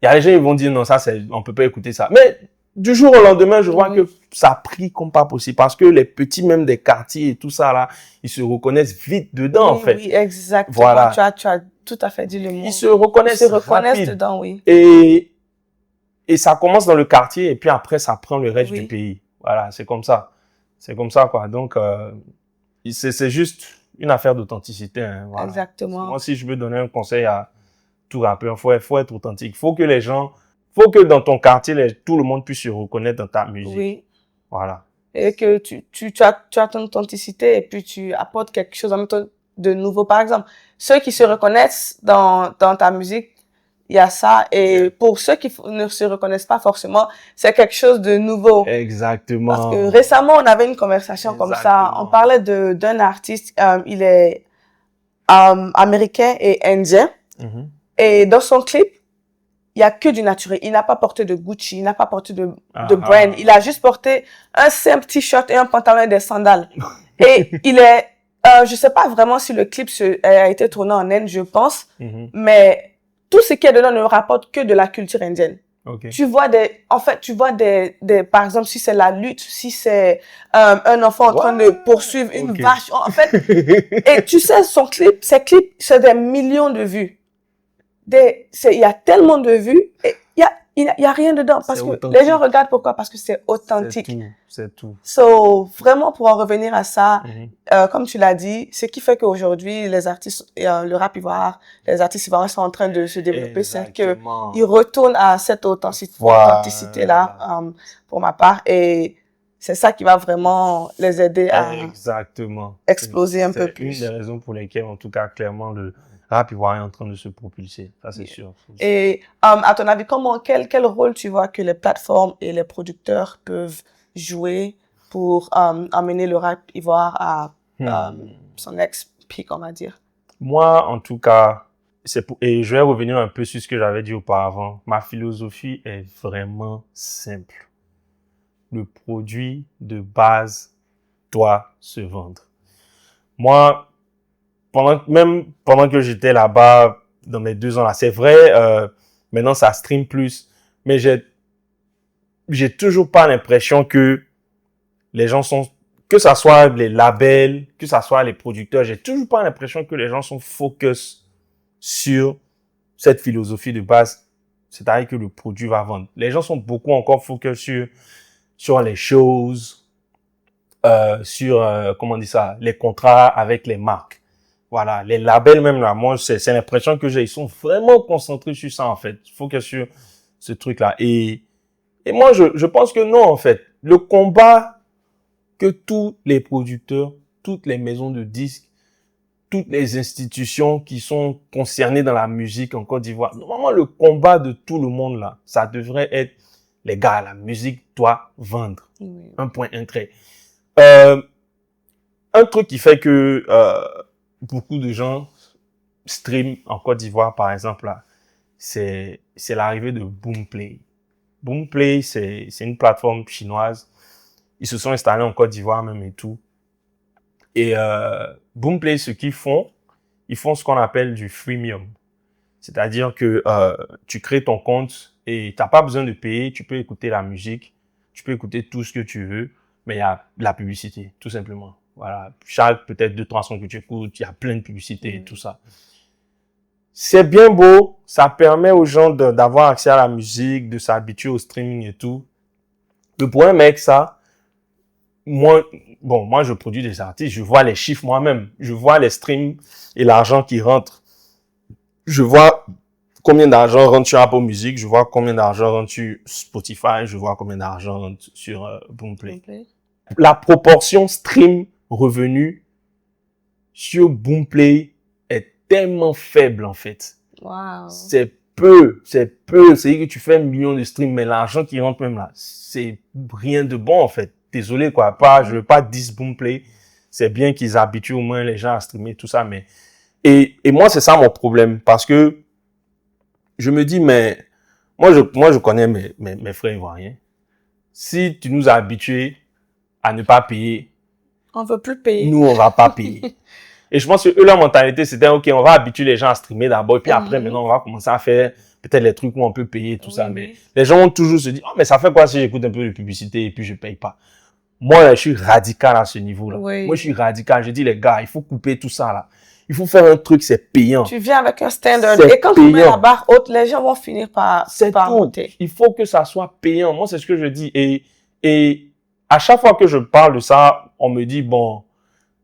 Il y a des gens qui vont dire non, ça on peut pas écouter ça. Mais du jour au lendemain, je vois que ça a pris comme pas possible parce que les petits même des quartiers et tout ça là, ils se reconnaissent vite dedans en fait. Oui, exactement. Voilà. Tu as tout à fait dit le mot. Ils se reconnaissent dedans, oui. Et ça commence dans le quartier et puis après ça prend le reste du pays. Voilà, c'est comme ça. C'est comme ça quoi. Donc c'est juste une affaire d'authenticité. Hein, voilà. Exactement. Moi, si je veux donner un conseil à tout rappeur, faut être authentique. Faut que dans ton quartier, tout le monde puisse se reconnaître dans ta musique. Oui. Voilà. Et que tu as ton authenticité et puis tu apportes quelque chose en même temps de nouveau. Par exemple, ceux qui se reconnaissent dans ta musique, il y a ça. Et pour ceux qui ne se reconnaissent pas forcément, c'est quelque chose de nouveau. Exactement. Parce que récemment, on avait une conversation comme ça. On parlait d'un artiste, il est américain et indien. Et dans son clip, il y a que du naturel. Il n'a pas porté de Gucci, il n'a pas porté de brand. Il a juste porté un simple t-shirt et un pantalon et des sandales. Et il est, je sais pas vraiment si le clip a été tourné en Inde, je pense, mais tout ce qui est dedans ne rapporte que de la culture indienne. Okay. Tu vois par exemple, si c'est la lutte, si c'est un enfant en train de poursuivre une vache, en fait. Et tu sais, ses clips, c'est des millions de vues. Il y a tellement de vues. Et il il y a rien dedans. Parce C'est que authentique. les gens regardent pourquoi? Parce que c'est authentique. C'est tout. So, vraiment, pour en revenir à ça, Mhm. comme tu l'as dit, ce qui fait qu'aujourd'hui, les artistes, le rap ivoire, les artistes ivoiriens sont en train de se développer, c'est Exactement. qu'ils retournent à cette Voilà. authenticité-là, pour ma part, et c'est ça qui va vraiment les aider à Exactement. exploser un peu C'est plus. une des raisons pour lesquelles, en tout cas, clairement, le rap ivoirien est en train de se propulser. Ça, c'est sûr. Et à ton avis, quel rôle tu vois que les plateformes et les producteurs peuvent jouer pour amener le rap ivoire à son next peak, on va dire? Moi, en tout cas, et je vais revenir un peu sur ce que j'avais dit auparavant. Ma philosophie est vraiment simple. Le produit de base doit se vendre. Moi, pendant que j'étais là-bas, dans mes 2 ans là, c'est vrai, maintenant ça stream plus, mais j'ai toujours pas l'impression que les gens sont, que ça soit les labels, que ça soit les producteurs, j'ai toujours pas l'impression que les gens sont focus sur cette philosophie de base, c'est-à-dire que le produit va vendre. Les gens sont beaucoup encore focus sur les choses, sur, comment on dit ça, les contrats avec les marques. Voilà, les labels même là, moi, c'est l'impression que j'ai. Ils sont vraiment concentrés sur ça, en fait. Focus sur ce truc-là. Et moi, je pense que non, en fait. Le combat que tous les producteurs, toutes les maisons de disques, toutes les institutions qui sont concernées dans la musique en Côte d'Ivoire, normalement, le combat de tout le monde là, ça devrait être, les gars, la musique doit vendre. Oui. Un point, un trait. Un truc qui fait que beaucoup de gens stream en Côte d'Ivoire, par exemple, là, c'est l'arrivée de Boomplay. Boomplay, c'est une plateforme chinoise. Ils se sont installés en Côte d'Ivoire même et tout. Et Boomplay, ce qu'ils font, ils font ce qu'on appelle du freemium. C'est-à-dire que tu crées ton compte et t'as pas besoin de payer, tu peux écouter la musique, tu peux écouter tout ce que tu veux, mais il y a de la publicité, tout simplement. Voilà, chaque peut-être 2-3 sons que tu écoutes, il y a plein de publicité et tout ça. C'est bien beau, ça permet aux gens d'avoir accès à la musique, de s'habituer au streaming et tout. Le problème avec ça, moi je produis des artistes, je vois les chiffres moi-même, je vois les streams et l'argent qui rentre. Je vois combien d'argent rentre sur Apple Music, je vois combien d'argent rentre sur Spotify, je vois combien d'argent rentre sur Boomplay. La proportion stream revenu sur Boomplay est tellement faible, en fait. Wow. C'est peu. C'est-à-dire que tu fais 1 million de streams, mais l'argent qui rentre même là, c'est rien de bon, en fait. Désolé, quoi. Je veux pas dire Boomplay. C'est bien qu'ils habituent au moins les gens à streamer, tout ça, mais, et moi, c'est ça mon problème, parce que je me dis, mais, moi, je connais mes frères ivoiriens. Si tu nous as habitués à ne pas payer, on veut plus payer. Nous, on va pas payer. Et je pense que eux, leur mentalité, c'était, OK, on va habituer les gens à streamer d'abord, et puis après, maintenant, on va commencer à faire peut-être les trucs où on peut payer, tout ça. Mais les gens vont toujours se dire, oh, mais ça fait quoi si j'écoute un peu de publicité et puis je paye pas? Moi, je suis radical à ce niveau-là. Oui. Moi, je suis radical. Je dis, les gars, il faut couper tout ça, là. Il faut faire un truc, c'est payant. Tu viens avec un standard. Et quand tu mets la barre haute, les gens vont finir par monter. Il faut que ça soit payant. Moi, c'est ce que je dis. Et à chaque fois que je parle de ça, on me dit, bon,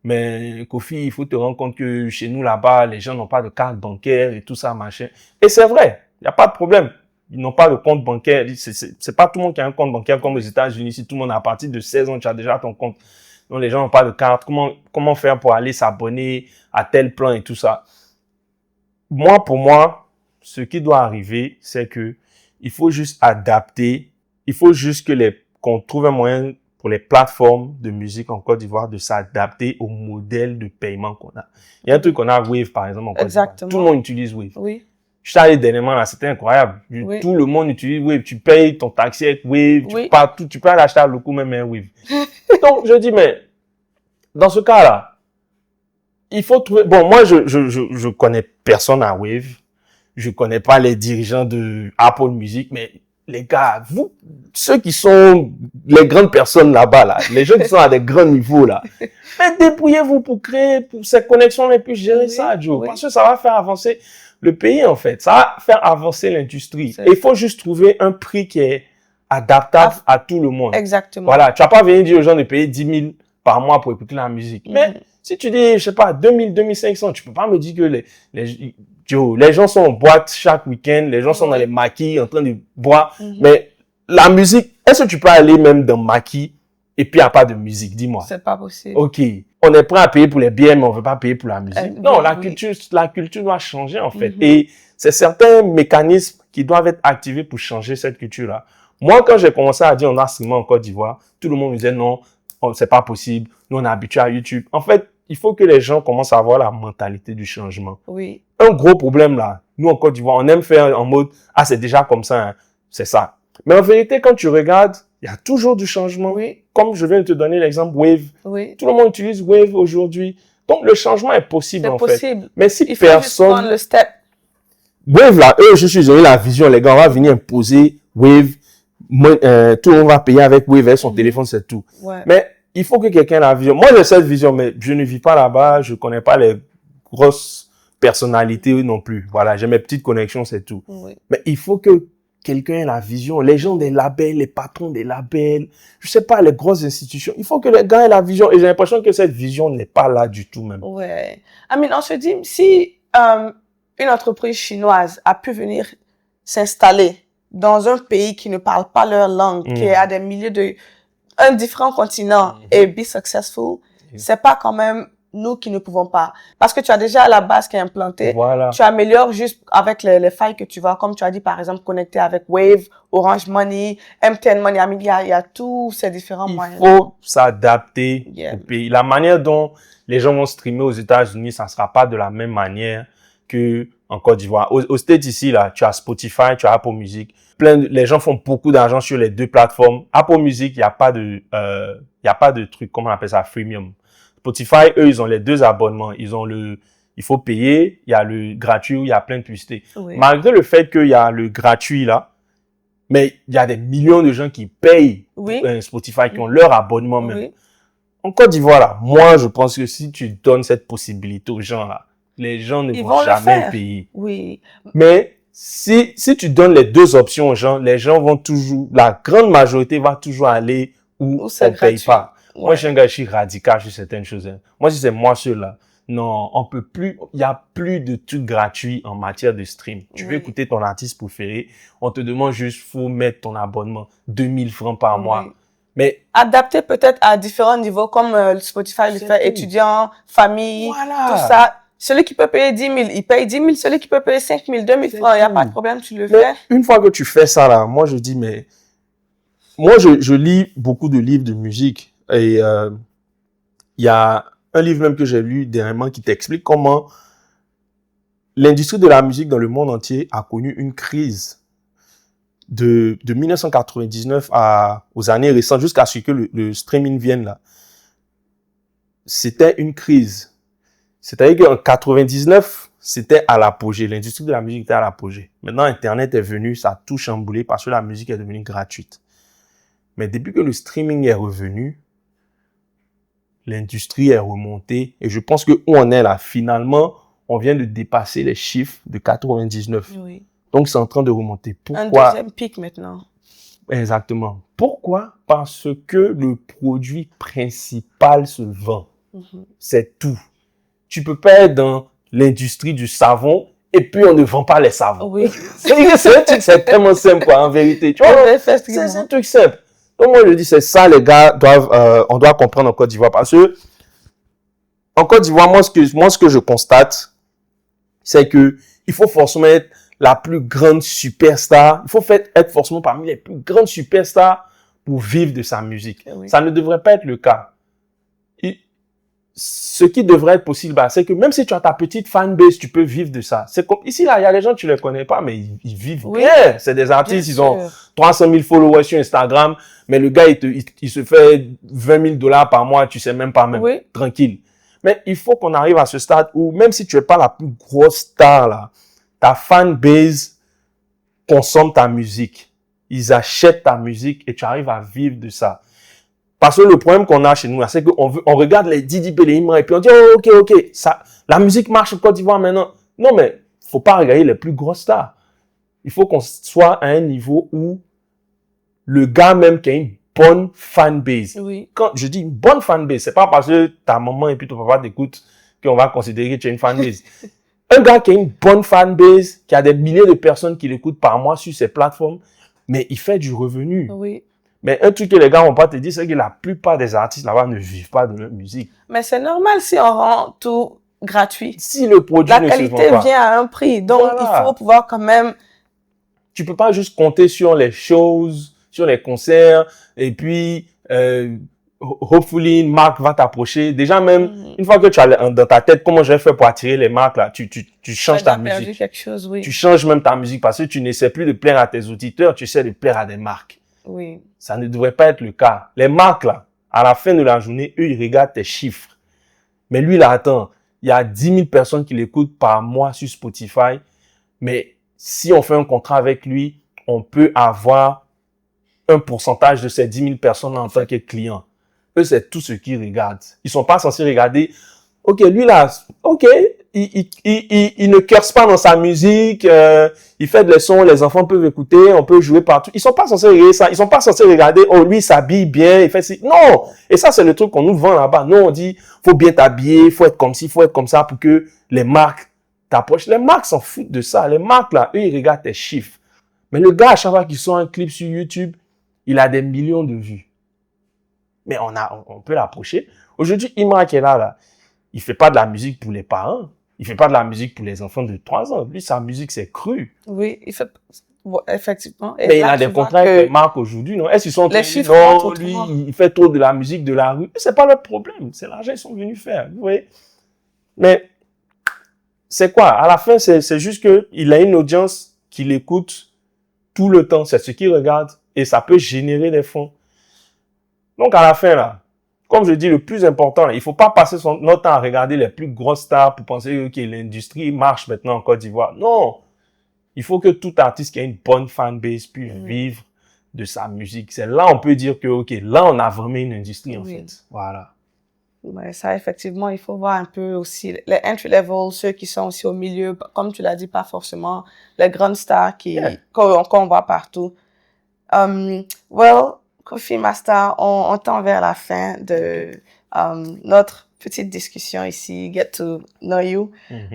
mais Kofi, il faut te rendre compte que chez nous, là-bas, les gens n'ont pas de carte bancaire et tout ça, machin. Et c'est vrai. Il n'y a pas de problème. Ils n'ont pas de compte bancaire. C'est pas tout le monde qui a un compte bancaire comme aux États-Unis. Si tout le monde, à partir de 16 ans, tu as déjà ton compte. Donc, les gens n'ont pas de carte. Comment faire pour aller s'abonner à tel plan et tout ça? Pour moi, ce qui doit arriver, c'est que il faut juste adapter. Il faut juste qu'on trouve un moyen pour les plateformes de musique en Côte d'Ivoire de s'adapter au modèle de paiement qu'on a. Il y a un truc qu'on a Wave, par exemple, en Côte d'Ivoire. Tout le monde utilise Wave. Oui. Je suis allé dernièrement là, c'était incroyable. Oui. Tout le monde utilise Wave. Tu payes ton taxi avec Wave. Oui. Tu peux aller acheter à Loko même un Wave. Donc, je dis, mais, dans ce cas-là, il faut trouver, bon, moi, je connais personne à Wave. Je connais pas les dirigeants de Apple Music, mais les gars, vous, ceux qui sont les grandes personnes là-bas, là, les gens qui sont à des grands niveaux, là, mais débrouillez-vous pour créer pour ces connexions et puis gérer ça, Joe. Parce que ça va faire avancer le pays, en fait. Ça va faire avancer l'industrie. Et il faut juste trouver un prix qui est adaptable à tout le monde. Exactement. Voilà. Tu vas pas venir dire aux gens de payer 10 000 par mois pour écouter la musique. Mais si tu dis, je sais pas, 2 000, 2 500, tu peux pas me dire que les gens sont en boîte chaque week-end, les gens sont dans les maquis en train de boire. Mais la musique, est-ce que tu peux aller même dans maquis et puis il n'y a pas de musique? Dis-moi. C'est pas possible. OK. On est prêt à payer pour les bières, mais on veut pas payer pour la musique. Non, la culture doit changer, en fait. Et c'est certains mécanismes qui doivent être activés pour changer cette culture-là. Moi, quand j'ai commencé à dire on a streamé en Côte d'Ivoire, tout le monde me disait non, c'est pas possible. Nous, on est habitué à YouTube. En fait, il faut que les gens commencent à avoir la mentalité du changement. Oui. Un gros problème là, nous en Côte d'Ivoire, on aime faire en mode ah c'est déjà comme ça, hein. C'est ça. Mais en vérité, quand tu regardes, il y a toujours du changement. Oui. Comme je viens de te donner l'exemple Wave. Oui. Tout le monde utilise Wave aujourd'hui. Donc le changement est possible en possible. fait. Mais si il faut juste prendre le step. Wave là, eux, je suis ils ont eu la vision, les gars, on va venir imposer Wave. Tout le monde va payer avec Wave, avec son téléphone, c'est tout. Ouais. Mais il faut que quelqu'un ait la vision. Moi, j'ai cette vision, mais je ne vis pas là-bas, je connais pas les grosses personnalités non plus. Voilà, j'ai mes petites connexions, c'est tout. Oui. Mais il faut que quelqu'un ait la vision. Les gens des labels, les patrons des labels, je sais pas, les grosses institutions. Il faut que les gars aient la vision. Et j'ai l'impression que cette vision n'est pas là du tout même. Ouais. On se dit, si une entreprise chinoise a pu venir s'installer dans un pays qui ne parle pas leur langue, qui est à des milliers un différent continent et be successful, c'est pas quand même nous qui ne pouvons pas. Parce que tu as déjà la base qui est implantée. Voilà. Tu améliores juste avec les failles que tu vas, comme tu as dit, par exemple, connecter avec Wave, Orange Money, MTN Money. Il y a tous ces différents moyens. Il faut s'adapter au pays. La manière dont les gens vont streamer aux États-Unis, ça sera pas de la même manière que en Côte d'Ivoire. Aux States ici, là, tu as Spotify, tu as Apple Music. Les gens font beaucoup d'argent sur les deux plateformes. Apple Music, il y a pas de truc, comment on appelle ça, freemium. Spotify, eux, ils ont les deux abonnements. Ils ont il faut payer, il y a le gratuit où il y a plein de publicités. Oui. Malgré le fait qu'il y a le gratuit là, mais il y a des millions de gens qui payent Spotify, qui ont leur abonnement même. Oui. En Côte d'Ivoire, là, moi, je pense que si tu donnes cette possibilité aux gens là, les gens ne vont jamais payer. Oui. Mais si tu donnes les deux options aux gens, les gens vont toujours, la grande majorité va toujours aller où on ne paye pas. Ouais. Moi, je suis radical sur certaines choses. Hein. Moi, si c'est moi seul là, non, on peut plus, il y a plus de trucs gratuits en matière de stream. Tu veux écouter ton artiste préféré, on te demande juste, faut mettre ton abonnement, 2000 francs par mois. Mais adapté peut-être à différents niveaux, comme Spotify le fait, étudiant, famille, tout ça. Celui qui peut payer 10 000, il paye 10 000. Celui qui peut payer 5 000, 2 000 francs, il n'y a pas de problème, tu le fais. Une fois que tu fais ça là, moi je dis, mais moi je lis beaucoup de livres de musique et il y a un livre même que j'ai lu dernièrement qui t'explique comment l'industrie de la musique dans le monde entier a connu une crise de 1999 aux années récentes jusqu'à ce que le streaming vienne là. C'était une crise. C'est-à-dire qu'en 99, c'était à l'apogée. L'industrie de la musique était à l'apogée. Maintenant, Internet est venu, ça a tout chamboulé parce que la musique est devenue gratuite. Mais depuis que le streaming est revenu, l'industrie est remontée. Et je pense que où on est là, finalement, on vient de dépasser les chiffres de 99. Oui. Donc, c'est en train de remonter. Pourquoi? Un deuxième pic maintenant. Exactement. Pourquoi? Parce que le produit principal se vend. C'est tout. Tu peux pas être dans l'industrie du savon et puis on ne vend pas les savons. Oui. C'est tellement simple, quoi, en vérité. Tu vois, c'est un truc simple. Donc, moi, je dis, c'est ça, les gars, on doit comprendre en Côte d'Ivoire. Parce que, en Côte d'Ivoire, moi, ce que je constate, c'est que il faut forcément être la plus grande superstar. Il faut être forcément parmi les plus grandes superstars pour vivre de sa musique. Oui. Ça ne devrait pas être le cas. Ce qui devrait être possible, c'est que même si tu as ta petite fanbase, tu peux vivre de ça. C'est comme, ici, là, il y a des gens, tu les connais pas, mais ils vivent bien. C'est des artistes, ils ont 300 000 followers sur Instagram, mais le gars, il se fait 20 000 $ par mois, tu sais même pas même. Oui. Tranquille. Mais il faut qu'on arrive à ce stade où, même si tu es pas la plus grosse star, là, ta fanbase consomme ta musique. Ils achètent ta musique et tu arrives à vivre de ça. Parce que le problème qu'on a chez nous, c'est qu'on regarde les Didi et les Imra et puis on dit, oh, ok, ça, la musique marche en Côte d'Ivoire maintenant. Non, mais faut pas regarder les plus grosses stars. Il faut qu'on soit à un niveau où le gars même qui a une bonne fanbase. Oui. Quand je dis une bonne fanbase, c'est pas parce que ta maman et puis ton papa t'écoutent qu'on va considérer que tu as une fanbase. Un gars qui a une bonne fanbase, qui a des milliers de personnes qui l'écoutent par mois sur ses plateformes, mais il fait du revenu. Oui. Mais un truc que les gars vont pas te dire, c'est que la plupart des artistes là-bas ne vivent pas de leur musique. Mais c'est normal si on rend tout gratuit. Si le produit La ne se qualité vend pas, vient à un prix. Donc, Voilà. il faut pouvoir quand même... tu peux pas juste compter sur les shows, sur les concerts, et puis hopefully une marque va t'approcher. Déjà même, une fois que tu as dans ta tête comment je vais faire pour attirer les marques là, tu changes ta perdu musique. quelque chose, oui. Tu changes même ta musique parce que tu n'essaies plus de plaire à tes auditeurs, tu essaies de plaire à des marques. Oui. Ça ne devrait pas être le cas. Les marques là, à la fin de la journée, eux ils regardent tes chiffres. Mais lui là, attends, il y a 10 000 personnes qui l'écoutent par mois sur Spotify, mais si on fait un contrat avec lui, on peut avoir un pourcentage de ces 10 000 personnes en tant que client. Eux, c'est tout ce qu'ils regardent. Ils sont pas censés regarder, ok, lui là, ok, il ne curse pas dans sa musique, il fait des sons, les enfants peuvent écouter, on peut jouer partout. Ils sont pas censés regarder ça. Ils sont pas censés regarder, oh, lui, il s'habille bien, il fait ci. Non! Et ça, c'est le truc qu'on nous vend là-bas. Nous, on dit, faut bien t'habiller, faut être comme ci, faut être comme ça pour que les marques t'approchent. Les marques s'en foutent de ça. Les marques, là, eux, ils regardent tes chiffres. Mais le gars, à chaque fois qu'il sort un clip sur YouTube, il a des millions de vues. Mais on peut l'approcher. Aujourd'hui, Imra qui est là, il fait pas de la musique pour les parents. Il fait pas de la musique pour les enfants de 3 ans. Lui, sa musique, c'est cru. Oui, il fait... Ouais, effectivement. Et Mais il là, a des tu vois contrats que avec les marques aujourd'hui, non? Est-ce qu'ils sont les dit, chiffres non, rentrent lui, autrement. il fait trop de la musique de la rue. C'est pas leur problème. C'est l'argent qu'ils sont venus faire. Vous voyez? Mais, c'est quoi? À la fin, c'est juste que il a une audience qui l'écoute tout le temps. C'est ce qu'il regarde. Et ça peut générer des fonds. Donc, à la fin, là, comme je dis, le plus important, il faut pas passer notre temps à regarder les plus grosses stars pour penser que l'industrie marche maintenant en Côte d'Ivoire. Non! Il faut que tout artiste qui a une bonne fanbase puisse vivre de sa musique. C'est là on peut dire que, ok, là, on a vraiment une industrie, en fait. Voilà. Ouais, ça, effectivement, il faut voir un peu aussi les entry-level, ceux qui sont aussi au milieu, comme tu l'as dit, pas forcément les grandes stars qu'on voit partout. Well, Kofi Master, on tend vers la fin de notre petite discussion ici, Get to Know You.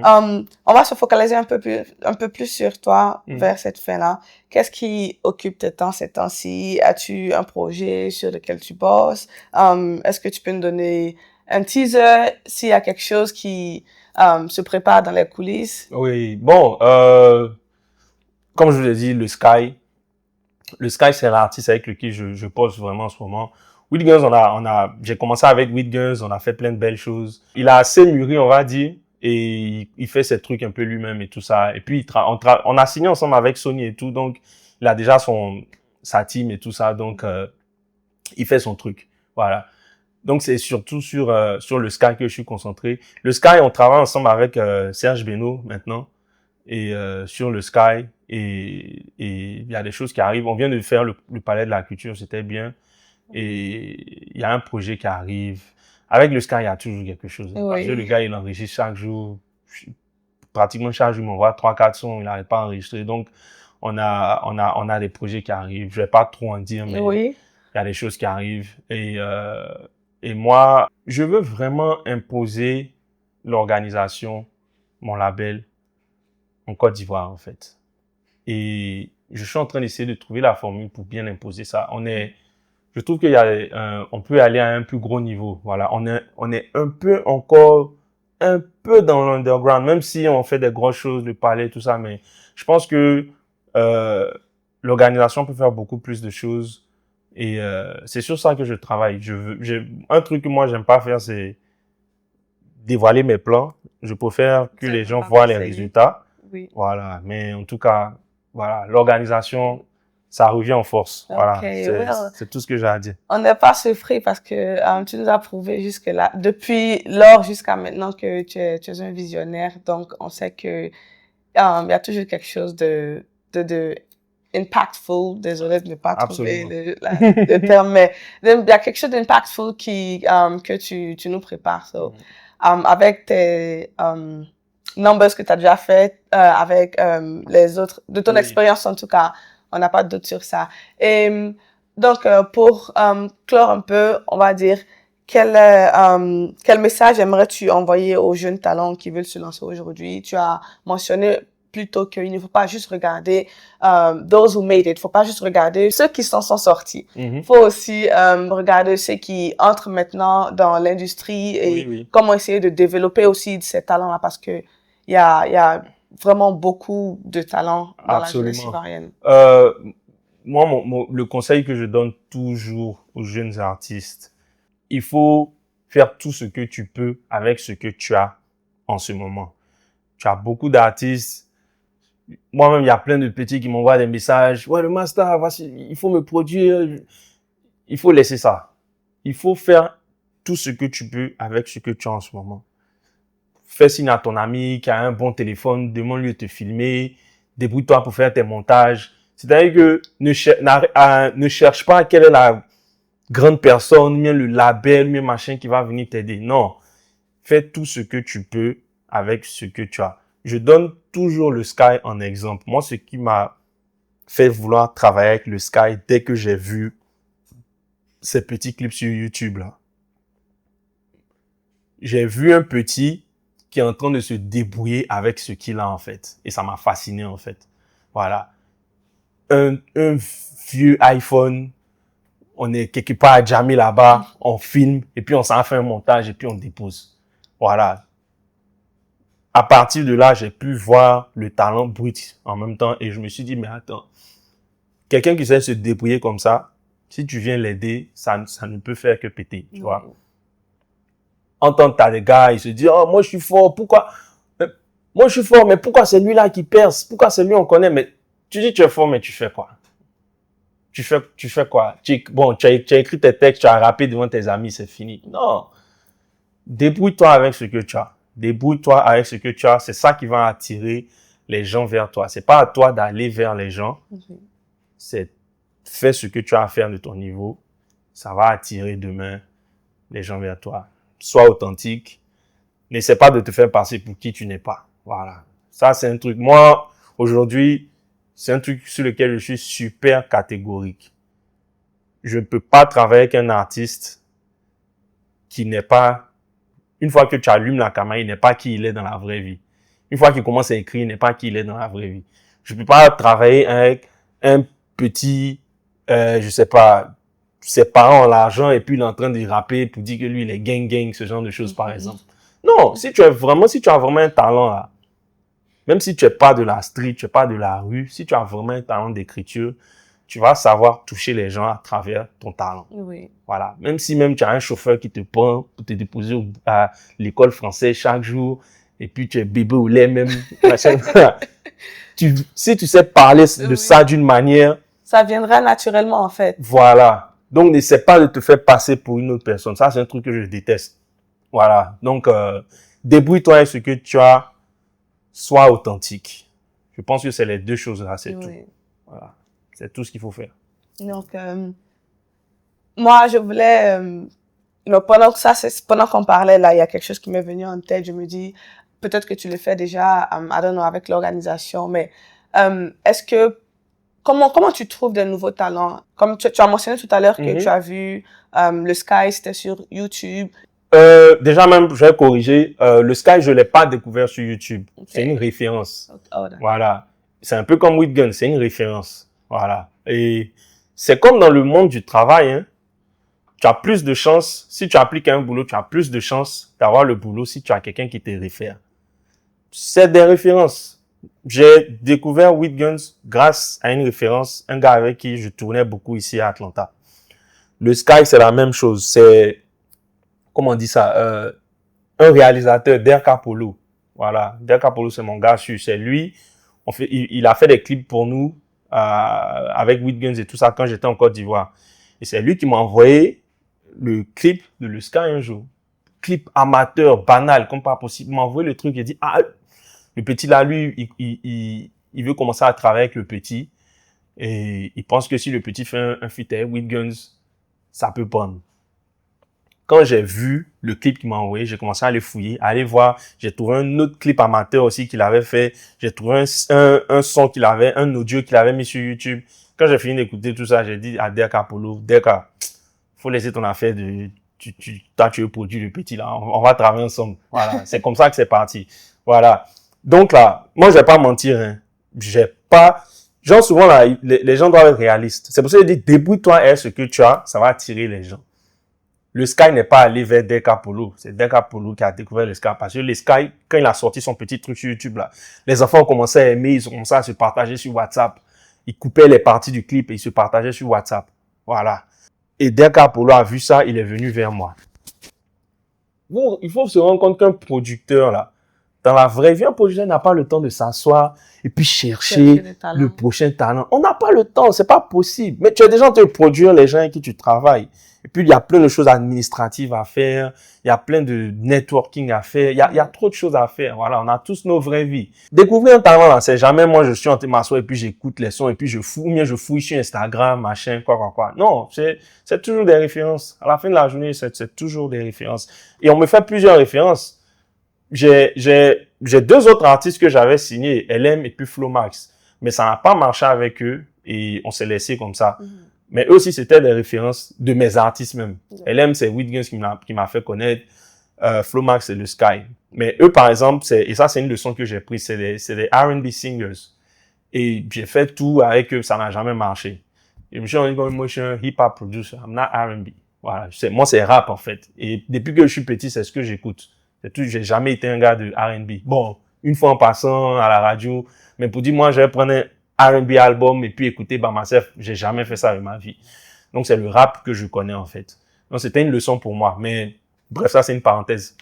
On va se focaliser un peu plus sur toi vers cette fin-là. Qu'est-ce qui occupe tes temps ces temps-ci? As-tu un projet sur lequel tu bosses? Est-ce que tu peux nous donner un teaser s'il y a quelque chose qui se prépare dans les coulisses? Oui, bon, comme je vous ai dit, le Sky, c'est l'artiste avec lequel je pose vraiment en ce moment. Whitguns, j'ai commencé avec Whitguns, on a fait plein de belles choses. Il a assez mûri, on va dire, et il fait ses trucs un peu lui-même et tout ça. Et puis, on a signé ensemble avec Sony et tout, donc il a déjà sa team et tout ça, donc il fait son truc. Voilà. Donc, c'est surtout sur le Sky que je suis concentré. Le Sky, on travaille ensemble avec Serge Beno maintenant, et sur le Sky, et il y a des choses qui arrivent. On vient de faire le Palais de la Culture, c'était bien. Et il y a un projet qui arrive. Avec le Sky, il y a toujours quelque chose. Oui. Parce que le gars, il enregistre chaque jour. Pratiquement chaque jour, il m'envoie 3-4 sons, il n'arrête pas d'enregistrer. Donc, on a des projets qui arrivent. Je vais pas trop en dire, mais il y a des choses qui arrivent. Et moi, je veux vraiment imposer l'organisation, mon label, en Côte d'Ivoire, en fait. Et je suis en train d'essayer de trouver la formule pour bien imposer ça. Je trouve qu'il y a, on peut aller à un plus gros niveau. Voilà. On est encore un peu dans l'underground, même si on fait des grosses choses, le palais, tout ça, mais je pense que, l'organisation peut faire beaucoup plus de choses. Et, c'est sur ça que je travaille. Un truc que moi j'aime pas faire, c'est dévoiler mes plans. Je préfère que les gens voient les résultats. Oui. Voilà. Mais en tout cas, voilà, l'organisation, ça revient en force. Okay, voilà. C'est tout ce que j'ai à dire. On n'est pas surpris parce que tu nous as prouvé jusque-là, depuis lors jusqu'à maintenant, que tu es un visionnaire. Donc, on sait que il y a toujours quelque chose de impactful. Désolée de ne pas trouver le terme, mais il y a quelque chose d'impactful que tu nous prépares. So, avec tes numbers que tu as déjà fait avec les autres, de ton Oui. expérience en tout cas. On n'a pas de doute sur ça. Et donc, pour clore un peu, on va dire, quel message aimerais-tu envoyer aux jeunes talents qui veulent se lancer aujourd'hui? Tu as mentionné plutôt qu'il ne faut pas juste regarder those who made it. Il ne faut pas juste regarder ceux qui s'en sont sortis. Il faut aussi regarder ceux qui entrent maintenant dans l'industrie et comment essayer de développer aussi ces talents-là parce que il y a vraiment beaucoup de talents dans la jeunesse ivoirienne. Moi, le conseil que je donne toujours aux jeunes artistes, il faut faire tout ce que tu peux avec ce que tu as en ce moment. Tu as beaucoup d'artistes. Moi-même, il y a plein de petits qui m'envoient des messages. Ouais, le master, voici, il faut me produire. Il faut laisser ça. Il faut faire tout ce que tu peux avec ce que tu as en ce moment. Fais signe à ton ami qui a un bon téléphone, demande-lui de te filmer, débrouille-toi pour faire tes montages. C'est-à-dire que ne cherche pas quelle est la grande personne, bien le label, bien machin qui va venir t'aider. Non. Fais tout ce que tu peux avec ce que tu as. Je donne toujours le Sky en exemple. Moi, ce qui m'a fait vouloir travailler avec le Sky dès que j'ai vu ces petits clips sur YouTube là. J'ai vu un petit qui est en train de se débrouiller avec ce qu'il a en fait. Et ça m'a fasciné en fait. Voilà. Un vieux iPhone, on est quelque part à jammer là-bas, on filme, et puis on s'en fait un montage, et puis on dépose. Voilà. À partir de là, j'ai pu voir le talent brut en même temps, et je me suis dit, mais attends, quelqu'un qui sait se débrouiller comme ça, si tu viens l'aider, ça ne peut faire que péter, tu vois. En tant que t'as des gars, ils se disent, oh, moi je suis fort, pourquoi? Moi je suis fort, mais pourquoi c'est lui-là qui perce? Pourquoi c'est lui on connaît? Mais tu dis tu es fort, mais tu fais quoi? Tu fais quoi? Tu as écrit tes textes, tu as rappé devant tes amis, c'est fini. Non. Débrouille-toi avec ce que tu as. Débrouille-toi avec ce que tu as. C'est ça qui va attirer les gens vers toi. C'est pas à toi d'aller vers les gens. C'est fais ce que tu as à faire de ton niveau. Ça va attirer demain les gens vers toi. Sois authentique. N'essaie pas de te faire passer pour qui tu n'es pas. Voilà. Ça, c'est un truc. Moi, aujourd'hui, c'est un truc sur lequel je suis super catégorique. Je ne peux pas travailler avec un artiste qui n'est pas, une fois que tu allumes la caméra, il n'est pas qui il est dans la vraie vie. Une fois qu'il commence à écrire, il n'est pas qui il est dans la vraie vie. Je ne peux pas travailler avec un petit, je sais pas, ses parents ont l'argent et puis il est en train de rapper pour dire que lui, il est gang, ce genre de choses, par exemple. Non, si tu as vraiment un talent là, même si tu n'es pas de la street, tu n'es pas de la rue, si tu as vraiment un talent d'écriture, tu vas savoir toucher les gens à travers ton talent. Oui. Voilà. Même si tu as un chauffeur qui te prend pour te déposer à l'école française chaque jour, et puis tu es bébé au lait même. Si tu sais parler de ça d'une manière... Ça viendra naturellement en fait. Voilà. Donc, n'essaie pas de te faire passer pour une autre personne. Ça, c'est un truc que je déteste. Voilà. Donc, débrouille-toi avec ce que tu as. Sois authentique. Je pense que c'est les deux choses-là, c'est tout. Voilà. C'est tout ce qu'il faut faire. Donc, moi, je voulais, pendant qu'on parlait, là, il y a quelque chose qui m'est venu en tête. Je me dis, peut-être que tu le fais déjà, I don't know, avec l'organisation, mais est-ce que, comment tu trouves de nouveaux talents? Comme tu as mentionné tout à l'heure que tu as vu le Sky, c'était sur YouTube. Déjà même, je vais corriger, le Sky, je l'ai pas découvert sur YouTube. Okay. C'est une référence. Voilà. C'est un peu comme Whitgun, c'est une référence. Voilà. Et c'est comme dans le monde du travail, hein. Tu as plus de chances, si tu appliques à un boulot, tu as plus de chances d'avoir le boulot si tu as quelqu'un qui te réfère. C'est des références. J'ai découvert Whitguns grâce à une référence, un gars avec qui je tournais beaucoup ici à Atlanta. Le Sky, c'est la même chose. C'est, comment on dit ça, un réalisateur, Derka Polo. Voilà, Derka Polo, c'est mon gars sûr. C'est lui, il a fait des clips pour nous avec Whitguns et tout ça quand j'étais en Côte d'Ivoire. Et c'est lui qui m'a envoyé le clip de le Sky un jour. Clip amateur, banal, comme pas possible. Il m'a envoyé le truc et dit, ah, le petit là, lui, il veut commencer à travailler avec le petit. Et il pense que si le petit fait un feat avec Whitguns, ça peut prendre. quand j'ai vu le clip qu'il m'a envoyé, j'ai commencé à aller fouiller, à aller voir. J'ai trouvé un autre clip amateur aussi qu'il avait fait. J'ai trouvé un son qu'il avait, un audio qu'il avait mis sur YouTube. Quand j'ai fini d'écouter tout ça, j'ai dit à Derka Polo, Derka, faut laisser ton affaire de, toi, tu es produit le petit là, on va travailler ensemble. Voilà. C'est comme ça que c'est parti. Voilà. Donc là, moi, je vais pas mentir, hein. J'ai pas, genre souvent là, les gens doivent être réalistes. C'est pour ça que je dis, débrouille-toi avec ce que tu as, ça va attirer les gens. Le Sky n'est pas allé vers Derka Polo. C'est Derka Polo qui a découvert le Sky. Parce que le Sky, quand il a sorti son petit truc sur YouTube là, les enfants ont commencé à aimer, ils ont commencé à se partager sur WhatsApp. Ils coupaient les parties du clip et ils se partageaient sur WhatsApp. Voilà. Et Derka Polo a vu ça, il est venu vers moi. Bon, il faut se rendre compte qu'un producteur là, dans la vraie vie, un producteur n'a pas le temps de s'asseoir et puis chercher le prochain talent. On n'a pas le temps, c'est pas possible. Mais tu as déjà en train de produire les gens avec qui tu travailles. Et puis, il y a plein de choses administratives à faire. Il y a plein de networking à faire. Il y a trop de choses à faire. Voilà, on a tous nos vraies vies. Découvrir un talent, là, c'est jamais moi, je suis en train de m'asseoir et puis j'écoute les sons et puis je fouille, ou bien je fouille sur Instagram, machin, quoi. Non, c'est toujours des références. À la fin de la journée, c'est toujours des références. Et on me fait plusieurs références. J'ai 2 autres artistes que j'avais signés, LM et puis Flomax. Mais ça n'a pas marché avec eux et on s'est laissé comme ça. Mais eux aussi, c'était des références de mes artistes même. LM, c'est Whitguns qui m'a fait connaître. Flomax, c'est le Sky. Mais eux, par exemple, et ça, c'est une leçon que j'ai prise, c'est des R&B singers. Et j'ai fait tout avec eux, ça n'a jamais marché. Et je me suis rendu compte, moi, je suis un hip-hop producer, I'm not R&B. Voilà. Moi, c'est rap, en fait. Et depuis que je suis petit, c'est ce que j'écoute. J'ai jamais été un gars de R&B. Bon, une fois en passant à la radio. Mais pour dire, moi, je vais prendre un R&B album et puis écouter Bamassef, j'ai jamais fait ça de ma vie. Donc c'est le rap que je connais en fait. Donc c'était une leçon pour moi. Mais bref, ça c'est une parenthèse.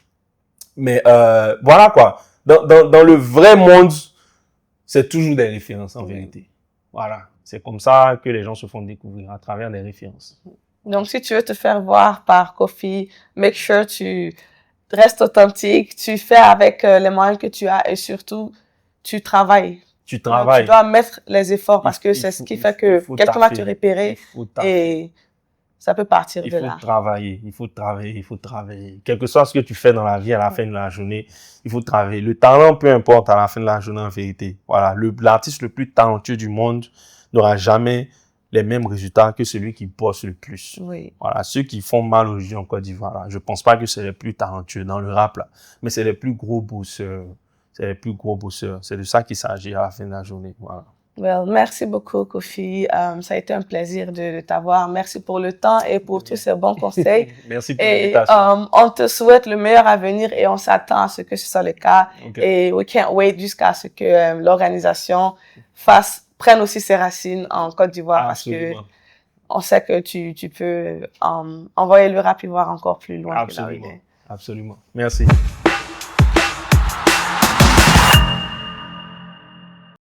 Mais voilà quoi. Dans le vrai monde, c'est toujours des références en vérité. Voilà. C'est comme ça que les gens se font découvrir à travers des références. Donc si tu veux te faire voir par Kofi, make sure tu restes authentique, tu fais avec les moyens que tu as et surtout tu travailles. Tu dois mettre les efforts parce que c'est ce qui fait que quelqu'un va te repérer et ça peut partir de là. Il faut travailler. Quel que soit ce que tu fais dans la vie à la fin de la journée, il faut travailler. Le talent, peu importe à la fin de la journée en vérité. Voilà, l'artiste le plus talentueux du monde n'aura jamais les mêmes résultats que celui qui bosse le plus. Oui. Voilà, ceux qui font mal aujourd'hui en Côte d'Ivoire, là, je pense pas que c'est les plus talentueux dans le rap là, mais c'est les plus gros bosseurs. C'est les plus gros bosseurs. C'est de ça qu'il s'agit à la fin de la journée. Voilà. Well, merci beaucoup, Kofi. Ça a été un plaisir de t'avoir. Merci pour le temps et pour tous ces bons conseils. Merci pour l'invitation. On te souhaite le meilleur avenir et on s'attend à ce que ce soit le cas. Okay. Et we can't wait jusqu'à ce que l'organisation prenne aussi ses racines en Côte d'Ivoire parce que on sait que tu peux envoyer le rap ivoire encore plus loin. Absolument. Absolument. Merci.